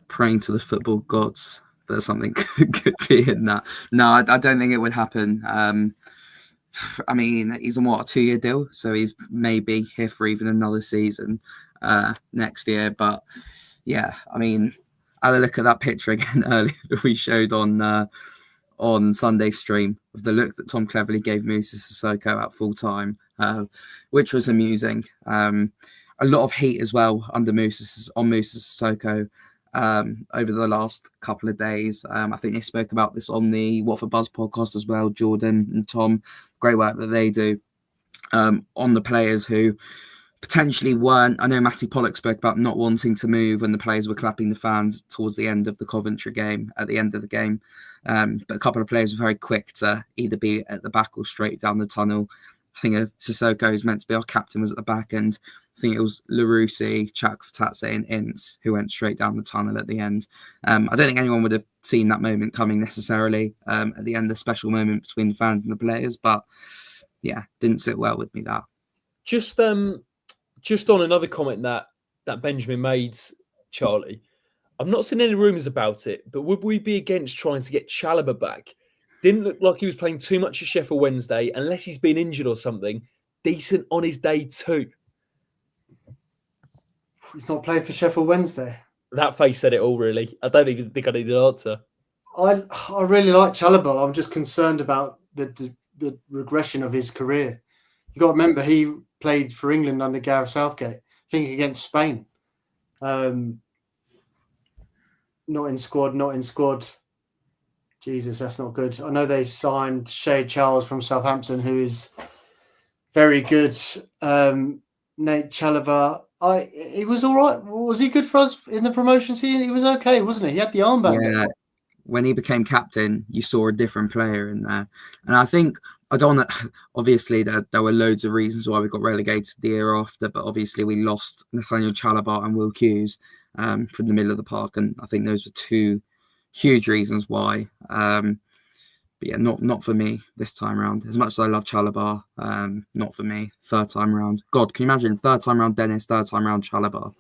Praying to the football gods that something could be in that. No, I don't think it would happen. I mean, he's on a 2-year deal, so he's maybe here for even another season next year. But yeah, I mean, I had a look at that picture again earlier that we showed on Sunday's stream of the look that Tom Cleverley gave Musa Sissoko at full time, which was amusing. A lot of heat as well under Musa Sissoko over the last couple of days. I think they spoke about this on the Watford Buzz podcast as well, Jordan and Tom. Great work that they do on the players who potentially weren't. I know Matty Pollock spoke about not wanting to move when the players were clapping the fans towards the end of the Coventry game, at the end of the game. But a couple of players were very quick to either be at the back or straight down the tunnel. I think Sissoko is meant to be our captain, was at the back, and I think it was Larousse, Chakfatadze and Ince who went straight down the tunnel at the end. I don't think anyone would have seen that moment coming necessarily at the end, the special moment between the fans and the players. But yeah, didn't sit well with me, that. Just on another comment that Benjamin made, Charlie, I've not seen any rumours about it, but would we be against trying to get Chalobah back? Didn't look like he was playing too much at Sheffield Wednesday, unless he's been injured or something. Decent on his day too. He's not playing for Sheffield Wednesday. That face said it all, really. I don't even think I need an answer. I really like Chalobah. I'm just concerned about the regression of his career. You got to remember, he played for England under Gareth Southgate, I think against Spain. Not in squad. Jesus, that's not good. I know they signed Shea Charles from Southampton, who is very good. Nate Chalobah, he was all right. Was he good for us in the promotion season? He was okay, wasn't he? He had the armband. Yeah. When he became captain, you saw a different player in there. And I think, I don't want to, obviously, there were loads of reasons why we got relegated the year after, but obviously we lost Nathaniel Chalobah and Will Hughes from the middle of the park. And I think those were two huge reasons why. But yeah, not for me this time around. As much as I love Chalobah, not for me. Third time round. God, can you imagine? Third time round Dennis, third time round Chalobah.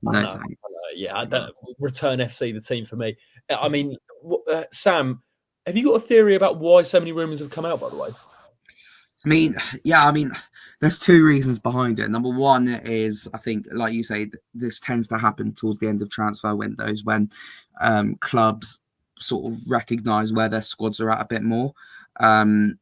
No thanks. Yeah, I don't return FC the team for me. I mean, Sam, have you got a theory about why so many rumours have come out, by the way? I mean, there's two reasons behind it. Number one is, I think, like you say, this tends to happen towards the end of transfer windows when clubs sort of recognise where their squads are at a bit more. Clubs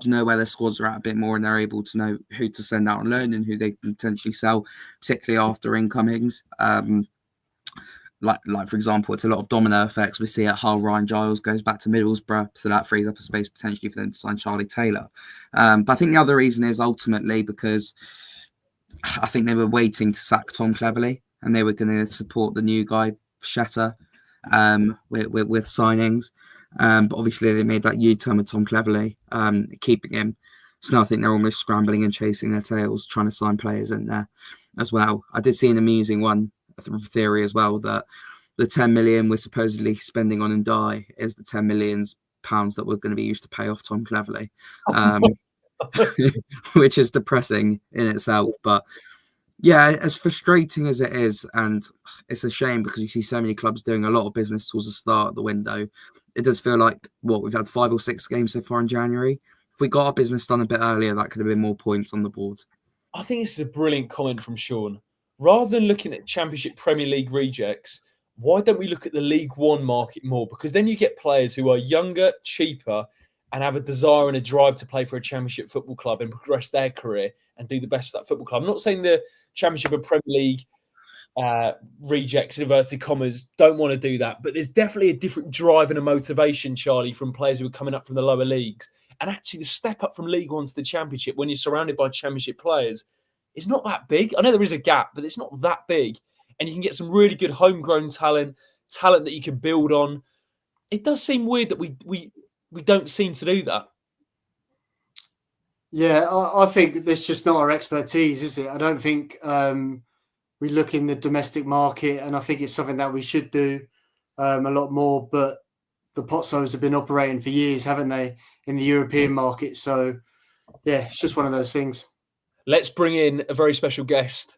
know where their squads are at a bit more, and they're able to know who to send out on loan and who they can potentially sell, particularly after incomings. Like for example, it's a lot of domino effects. We see at Hull, Ryan Giles goes back to Middlesbrough, so that frees up a space potentially for them to sign Charlie Taylor. But I think the other reason is ultimately because I think they were waiting to sack Tom Cleverley, and they were going to support the new guy Shatter with signings. But obviously they made that U-turn with Tom Cleverley, keeping him. So now I think they're almost scrambling and chasing their tails, trying to sign players in there as well. I did see an amusing theory as well, that the 10 million we're supposedly spending on Ndiaye is the 10 million pounds that we're going to be used to pay off Tom Cleverley, which is depressing in itself. But yeah, as frustrating as it is, and it's a shame because you see so many clubs doing a lot of business towards the start of the window. It does feel like we've had 5 or 6 games so far in January. If we got our business done a bit earlier, that could have been more points on the board. I think this is a brilliant comment from Sean. rather than looking at Championship Premier League rejects, why don't we look at the League One market more? Because then you get players who are younger, cheaper, and have a desire and a drive to play for a Championship football club and progress their career and do the best for that football club. I'm not saying the Championship and Premier League rejects, inverted commas, don't want to do that, but there's definitely a different drive and a motivation, Charlie, from players who are coming up from the lower leagues. And actually, the step up from League One to the Championship when you're surrounded by Championship players is not that big. I know there is a gap, but it's not that big. And you can get some really good homegrown talent that you can build on. It does seem weird that we don't seem to do that. Yeah, I think that's just not our expertise, is it? I don't think we look in the domestic market, and I think it's something that we should do a lot more. But the Potsos have been operating for years, haven't they, in the European market? So, yeah, it's just one of those things. Let's bring in a very special guest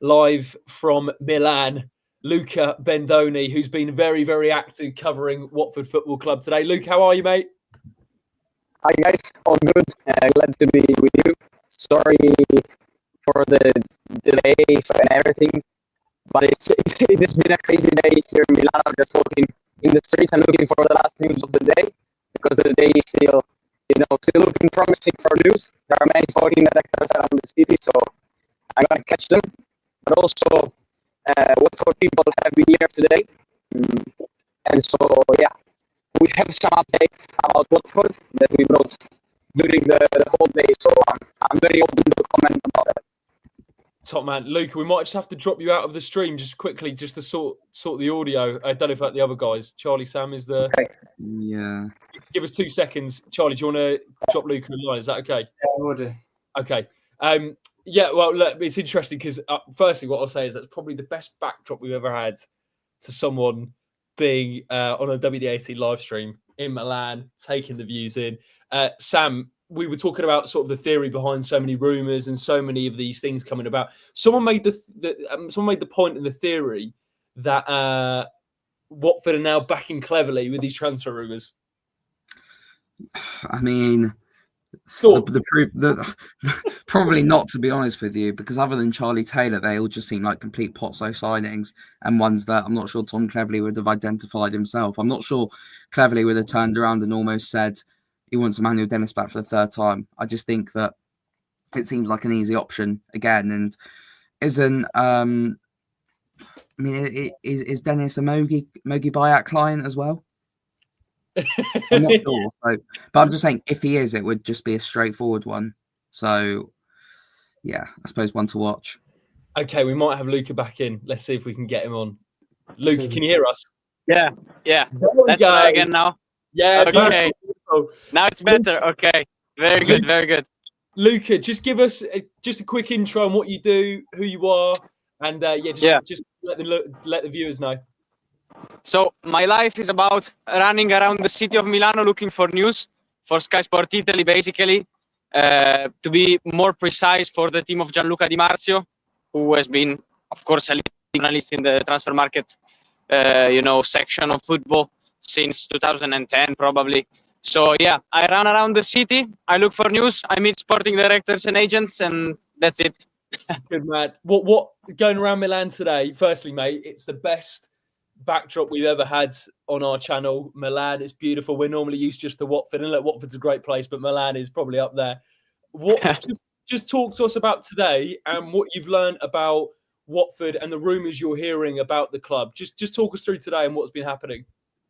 live from Milan, Luca Bendoni, who's been very, very active covering Watford Football Club today. Luke, how are you, mate? Hi, guys. All good. Glad to be with you. Sorry for the delay and everything, but it's been a crazy day here in Milan. I'm just walking in the streets and looking for the last news of the day, because the day is still looking promising for news. There are many sporting directors around the city, so I'm going to catch them. But also, Watford people have been here today. And so, yeah, we have some updates about Watford that we brought during the whole day. So I'm very open to comment about it. Top man. Luca, we might just have to drop you out of the stream just quickly, just to sort the audio. I don't know if like the other guys. Charlie, Sam is the... Okay. Yeah. Give us 2 seconds. Charlie, do you want to drop Luca in line? Is that okay? Yeah, I would. Okay. Yeah, well, look, it's interesting because firstly, what I'll say is that's probably the best backdrop we've ever had to someone being on a WD80 live stream in Milan, taking the views in. Sam, we were talking about sort of the theory behind so many rumours and so many of these things coming about. Someone made the point in the theory that Watford are now backing cleverly with these transfer rumours. I mean, Thoughts? Probably not, to be honest with you, because other than Charlie Taylor, they all just seem like complete Potso signings and ones that I'm not sure Tom Cleverley would have identified himself. I'm not sure Cleverley would have turned around and almost said he wants Emmanuel Dennis back for the third time. I just think that it seems like an easy option again, and isn't. I mean, is Dennis a Mogi buyout client as well? I'm not sure. So, but I'm just saying, if he is, it would just be a straightforward one. So, yeah, I suppose one to watch. Okay, we might have Luca back in. Let's see if we can get him on. Luca, can you hear us? Yeah. Let's try again now. Yeah. Okay. Now it's better. Okay. Very good. Luca, just give us just a quick intro on what you do, who you are, and just let the viewers know. So my life is about running around the city of Milano looking for news for Sky Sport Italy, basically. To be more precise, for the team of Gianluca Di Marzio, who has been, of course, a leading analyst in the transfer market, section of football since 2010, probably. So yeah, I run around the city. I look for news. I meet sporting directors and agents, and that's it. Good man. What going around Milan today? Firstly, mate, it's the best backdrop we've ever had on our channel. Milan is beautiful. We're normally used just to Watford, and look, Watford's a great place, but Milan is probably up there. What just talk to us about today and what you've learned about Watford and the rumours you're hearing about the club. Just talk us through today and what's been happening.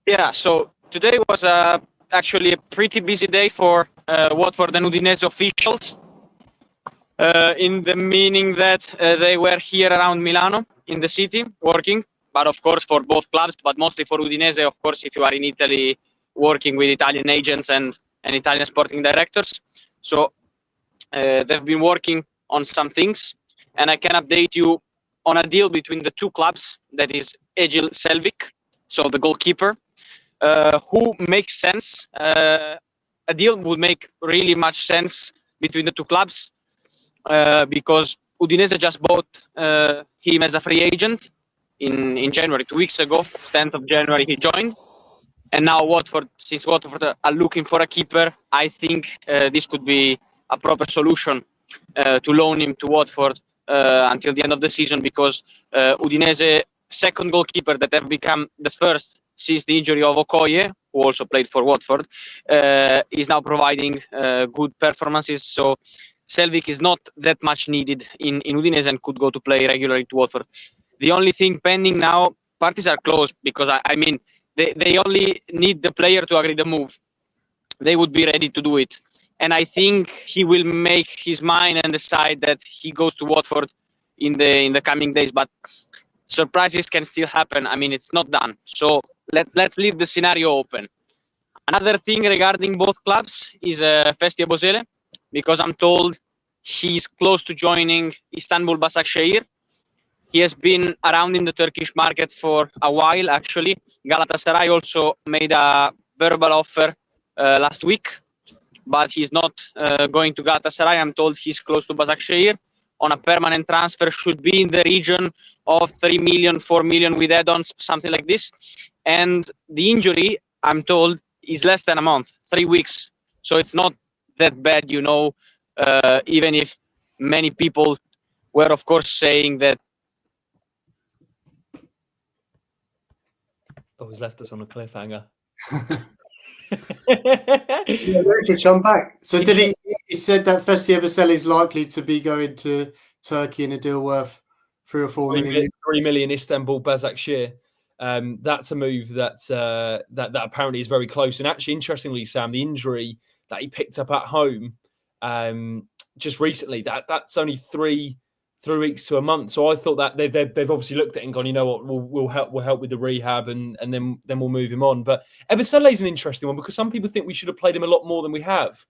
Yeah, so today was actually a pretty busy day for Watford and Udinese officials, in the meaning that they were here around Milano in the city working. But of course, for both clubs, but mostly for Udinese, of course, if you are in Italy, working with Italian agents and Italian sporting directors. So they've been working on some things, and I can update you on a deal between the two clubs, that is Egil Selvik, so the goalkeeper, who makes sense. A deal would make really much sense between the two clubs, because Udinese just bought him as a free agent in January, 2 weeks ago, 10th of January he joined. And now since Watford are looking for a keeper, I think this could be a proper solution to loan him to Watford until the end of the season, because Udinese second goalkeeper that have become the first since the injury of Okoye, who also played for Watford, is now providing good performances. So Selvik is not that much needed in Udinese and could go to play regularly to Watford. The only thing pending now, parties are closed, because I mean, they only need the player to agree the move. They would be ready to do it. And I think he will make his mind and decide that he goes to Watford in the coming days. But surprises can still happen. I mean, it's not done. So let's leave the scenario open. Another thing regarding both clubs is Festia Bosele, because I'm told he's close to joining Istanbul Başakşehir. He has been around in the Turkish market for a while, actually. Galatasaray also made a verbal offer last week, but he's not going to Galatasaray. I'm told he's close to Başakşehir on a permanent transfer, should be in the region of 3 million, 4 million with add-ons, something like this. And the injury, I'm told, is less than a month, 3 weeks. So it's not that bad, you know, even if many people were, of course, saying that. Oh, he's left us on a cliffhanger. Yeah, come back. So did he said that Festia Bosele is likely to be going to Turkey in a deal worth 3 or 4 million. 3 million Istanbul Başakşehir. That's a move that apparently is very close. And actually, interestingly, Sam, the injury that he picked up at home just recently, that's only three weeks to a month. So I thought that they've obviously looked at it and gone, you know what, we'll help with the rehab and then we'll move him on. But Ebisele is an interesting one, because some people think we should have played him a lot more than we have.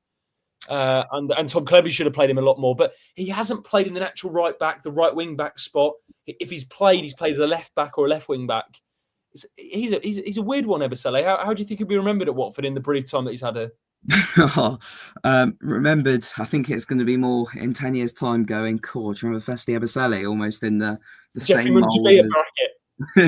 And Tom Cleverley should have played him a lot more, but he hasn't played in the natural right back, the right wing back spot. If he's played as a left back or a left wing back. He's a weird one, Ebisele. How do you think he'll be remembered at Watford in the brief time that he's had remembered, I think it's going to be more in 10 years' time going, cool, do you remember Festia Bosele almost in the same mold as...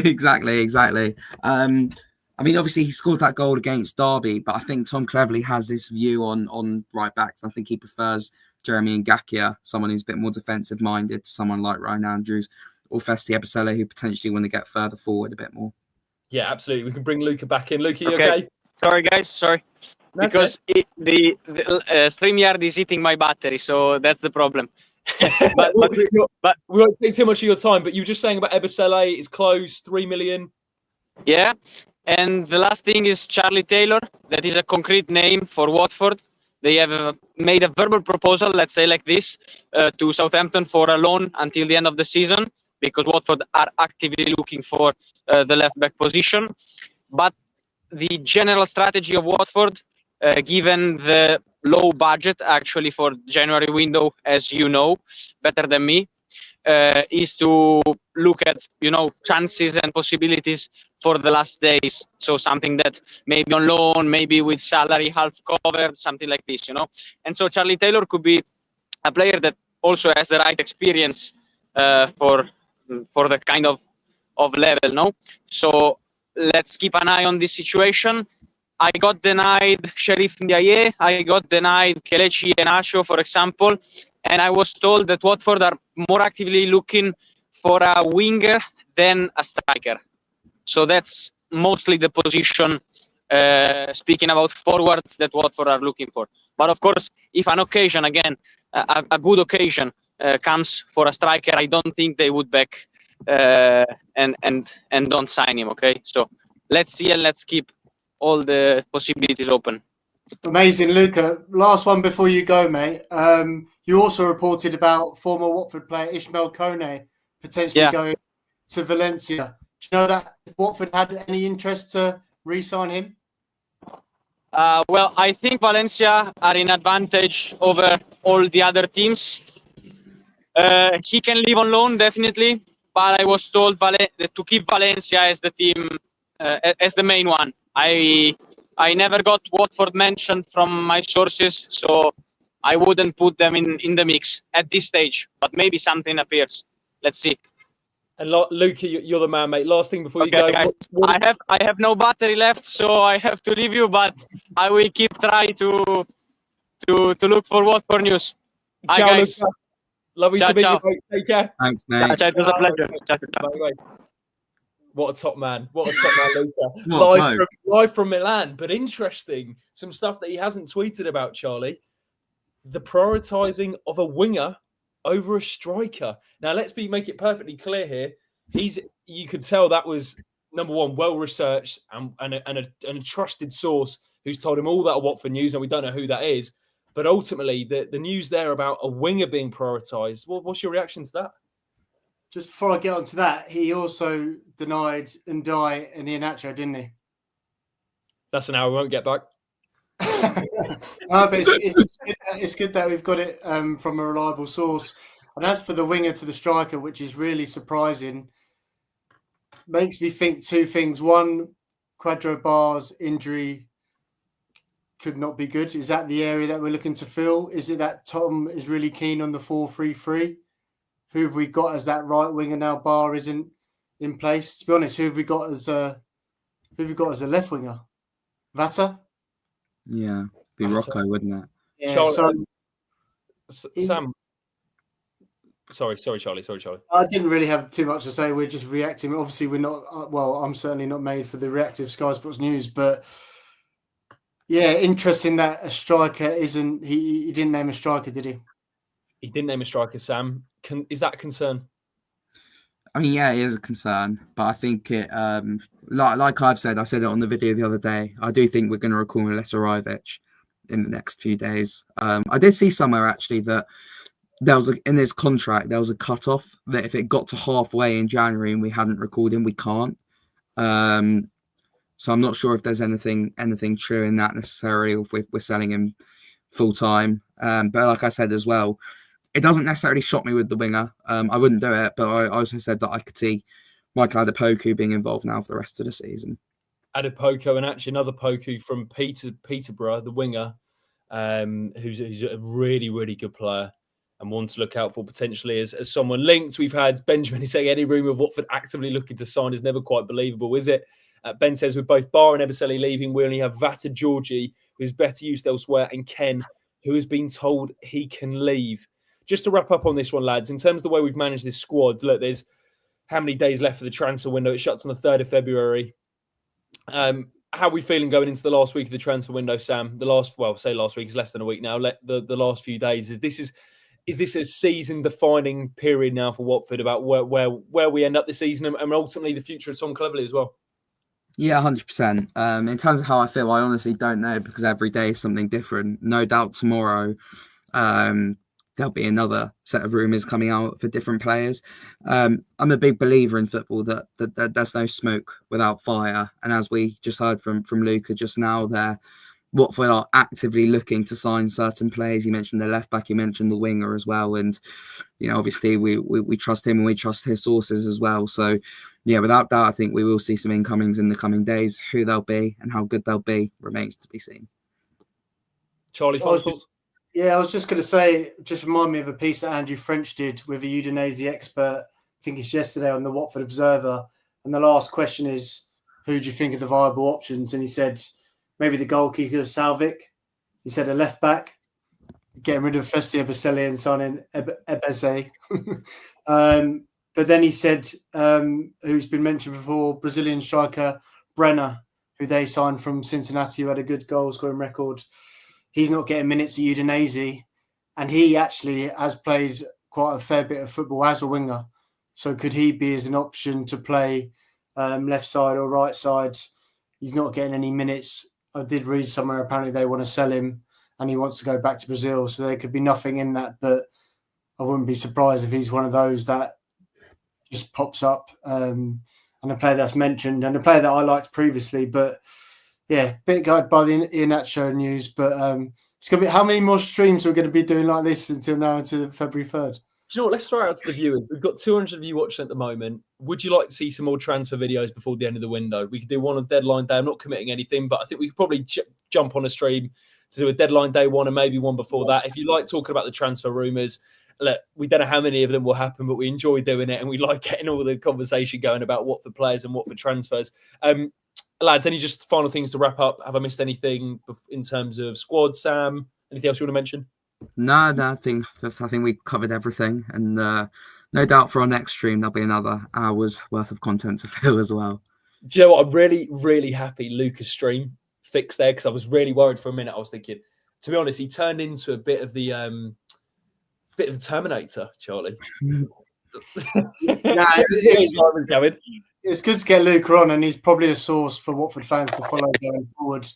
Exactly. I mean, obviously he scored that goal against Derby, but I think Tom Cleverley has this view on right backs. I think he prefers Jeremy Ngakia, someone who's a bit more defensive minded, to someone like Ryan Andrews or Festia Bosele, who potentially want to get further forward a bit more. Yeah, absolutely. We can bring Luca back in. Luca, you okay? Sorry, guys. Sorry. That's because the StreamYard is eating my battery, so that's the problem. but we won't take too much of your time. But you were just saying about Ebisele, it's close, 3 million. Yeah, and the last thing is Charlie Taylor. That is a concrete name for Watford. They have made a verbal proposal, let's say like this, to Southampton for a loan until the end of the season, because Watford are actively looking for the left back position. But the general strategy of Watford, given the low budget actually for January window, as you know better than me, is to look at, you know, chances and possibilities for the last days. So something that maybe on loan, maybe with salary half covered, something like this, you know. And so Charlie Taylor could be a player that also has the right experience for the kind of level, no? So let's keep an eye on this situation. I got denied Cherif Ndiaye, I got denied Kelechi Iheanacho, for example, and I was told that Watford are more actively looking for a winger than a striker. So that's mostly the position, speaking about forwards, that Watford are looking for. But of course, if an occasion, again, a good occasion comes for a striker, I don't think they would back and don't sign him, okay? So let's see and let's keep all the possibilities open. Amazing, Luca. Last one before you go, mate. You also reported about former Watford player Ismail Kone potentially going to Valencia. Do you know that Watford had any interest to re-sign him? Well, I think Valencia are in advantage over all the other teams. He can leave on loan, definitely, but I was told to keep Valencia as the team, as the main one. I never got Watford mentioned from my sources, so I wouldn't put them in the mix at this stage, but maybe something appears. Let's see. And Luca, you're the man, mate. Last thing before you go. Guys, I have no battery left, so I have to leave you, but I will keep trying to look for Watford news. Ciao, Hi, guys. Luca. Lovely Ciao, to meet ciao. you, mate. Take care. Thanks, mate. Ciao, it was a pleasure. Ciao, ciao. Bye, bye. What a top man. What a top man, Luca. What live from Milan. But interesting, some stuff that he hasn't tweeted about, Charlie. The prioritising of a winger over a striker. Now, let's make it perfectly clear here. You could tell that was, number one, well-researched and a trusted source who's told him all that Watford news. Now, we don't know who that is. But ultimately, the news there about a winger being prioritised, what's your reaction to that? Just before I get onto that, he also denied Ndiaye and Iheanacho, didn't he? That's an hour we won't get back. No, but it's good that we've got it from a reliable source. And as for the winger to the striker, which is really surprising, makes me think two things. One, Quadro Bar's injury could not be good. Is that the area that we're looking to fill? Is it that Tom is really keen on the 4-3-3? Who have we got as that right winger now? Bar isn't in place. To be honest, who have we got as a left winger? Vata? Yeah, be Rocco, wouldn't it? Yeah. Charlie, So Sam. Sorry, Charlie. I didn't really have too much to say. We're just reacting. Obviously, we're not. Well, I'm certainly not made for the reactive Sky Sports news, but yeah, interesting that a striker isn't. He didn't name a striker, did he? He didn't name a striker, Sam. Is that a concern? I mean, yeah, it is a concern, but I think it, like I said it on the video the other day, I do think we're going to recall Lesarovic in the next few days. I did see somewhere actually that there was in his contract, there was a cut-off that if it got to halfway in January and we hadn't recalled him, we can't. So I'm not sure if there's anything true in that necessarily, or if we're selling him full-time. But like I said as well, it doesn't necessarily shock me with the winger. I wouldn't do it, but I also said that I could see Michael Adepoku being involved now for the rest of the season. Adepoku, and actually another Poku from Peterborough, the winger, who's a really, really good player and one to look out for potentially as someone linked. We've had Benjamin saying any rumour of Watford actively looking to sign is never quite believable, is it? Ben says with both Bar and Ebeselli leaving, we only have Vata Georgie, who's better used elsewhere, and Ken, who has been told he can leave. Just to wrap up on this one, lads, in terms of the way we've managed this squad, look, there's how many days left for the transfer window? It shuts on the 3rd of February. How are we feeling going into the last week of the transfer window, Sam? Last week is less than a week now. The last few days is this a season-defining period now for Watford about where we end up this season and ultimately the future of Tom Cleverley as well? Yeah, 100%. In terms of how I feel, I honestly don't know because every day is something different. No doubt tomorrow there'll be another set of rumours coming out for different players. I'm a big believer in football that there's no smoke without fire. And as we just heard from Luca just now, Watford are actively looking to sign certain players. You mentioned the left back, you mentioned the winger as well. And, obviously we trust him and we trust his sources as well. So, yeah, without doubt, I think we will see some incomings in the coming days. Who they'll be and how good they'll be remains to be seen. Charlie, I was just going to say, just remind me of a piece that Andrew French did with a Udinese expert. I think it's yesterday on the Watford Observer. And the last question is, who do you think are the viable options? And he said, maybe the goalkeeper, Selvik. He said a left back, getting rid of Festi Ebeselli and signing Ebeze. But then he said, who's been mentioned before, Brazilian striker Brenner, who they signed from Cincinnati, who had a good goal scoring record. He's not getting minutes at Udinese, and he actually has played quite a fair bit of football as a winger. So could he be as an option to play left side or right side? He's not getting any minutes. I did read somewhere apparently they want to sell him and he wants to go back to Brazil. So there could be nothing in that, but I wouldn't be surprised if he's one of those that just pops up and a player that's mentioned and a player that I liked previously. But yeah, bit guided by the Iheanacho news. But it's going to be, how many more streams we're going to be doing like this until now, until February 3rd? Do you know what? Let's throw it out to the viewers. We've got 200 of you watching at the moment. Would you like to see some more transfer videos before the end of the window? We could do one on deadline day. I'm not committing anything, but I think we could probably jump on a stream to do a deadline day one and maybe one before that. If you like talking about the transfer rumours, look, we don't know how many of them will happen, but we enjoy doing it and we like getting all the conversation going about Watford players and Watford transfers. Lads, any just final things to wrap up? Have I missed anything in terms of squad, Sam? Anything else you want to mention? No, I think we covered everything, and no doubt for our next stream there'll be another hour's worth of content to fill as well. Do you know what? I'm really, really happy Lucas' stream fixed there, because I was really worried for a minute. I was thinking, to be honest, he turned into a bit of the Terminator, Charlie. It's good to get Luca on, and he's probably a source for Watford fans to follow going forward.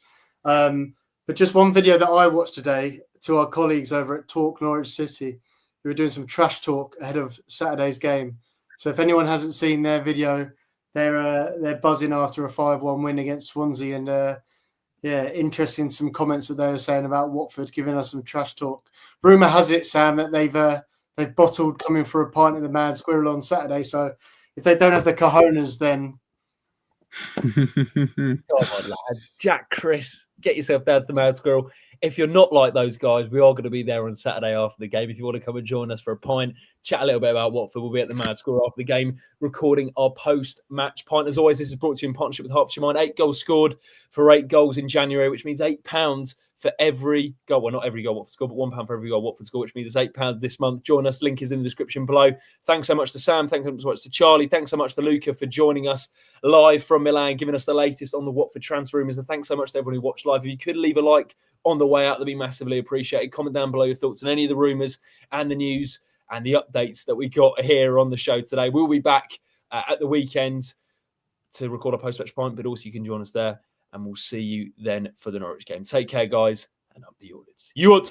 But just one video that I watched today to our colleagues over at Talk Norwich City, who were doing some trash talk ahead of Saturday's game. So if anyone hasn't seen their video, they're buzzing after a 5-1 win against Swansea, and interesting some comments that they were saying about Watford, giving us some trash talk. Rumour has it, Sam, that they've bottled coming for a pint at the Mad Squirrel on Saturday. So if they don't have the cojones, then come on, lads. Jack, Chris, get yourself down to the Mad Squirrel. If you're not like those guys, we are going to be there on Saturday after the game. If you want to come and join us for a pint, chat a little bit about Watford, we'll be at the Mad Squirrel after the game, recording our post-match pint. As always, this is brought to you in partnership with Hertfordshire Mind. 8 goals scored for 8 goals in January, which means £8 for every goal. Well, not every goal Watford scored, but £1 for every goal Watford scored, which means it's £8 this month. Join us. Link is in the description below. Thanks so much to Sam. Thanks so much to Charlie. Thanks so much to Luca for joining us live from Milan, giving us the latest on the Watford transfer rumours. And thanks so much to everyone who watched live. If you could leave a like on the way out, that'd be massively appreciated. Comment down below your thoughts on any of the rumours and the news and the updates that we got here on the show today. We'll be back at the weekend to record a post-match pint, but also you can join us there, and we'll see you then for the Norwich game. Take care, guys, and up the audits. You want.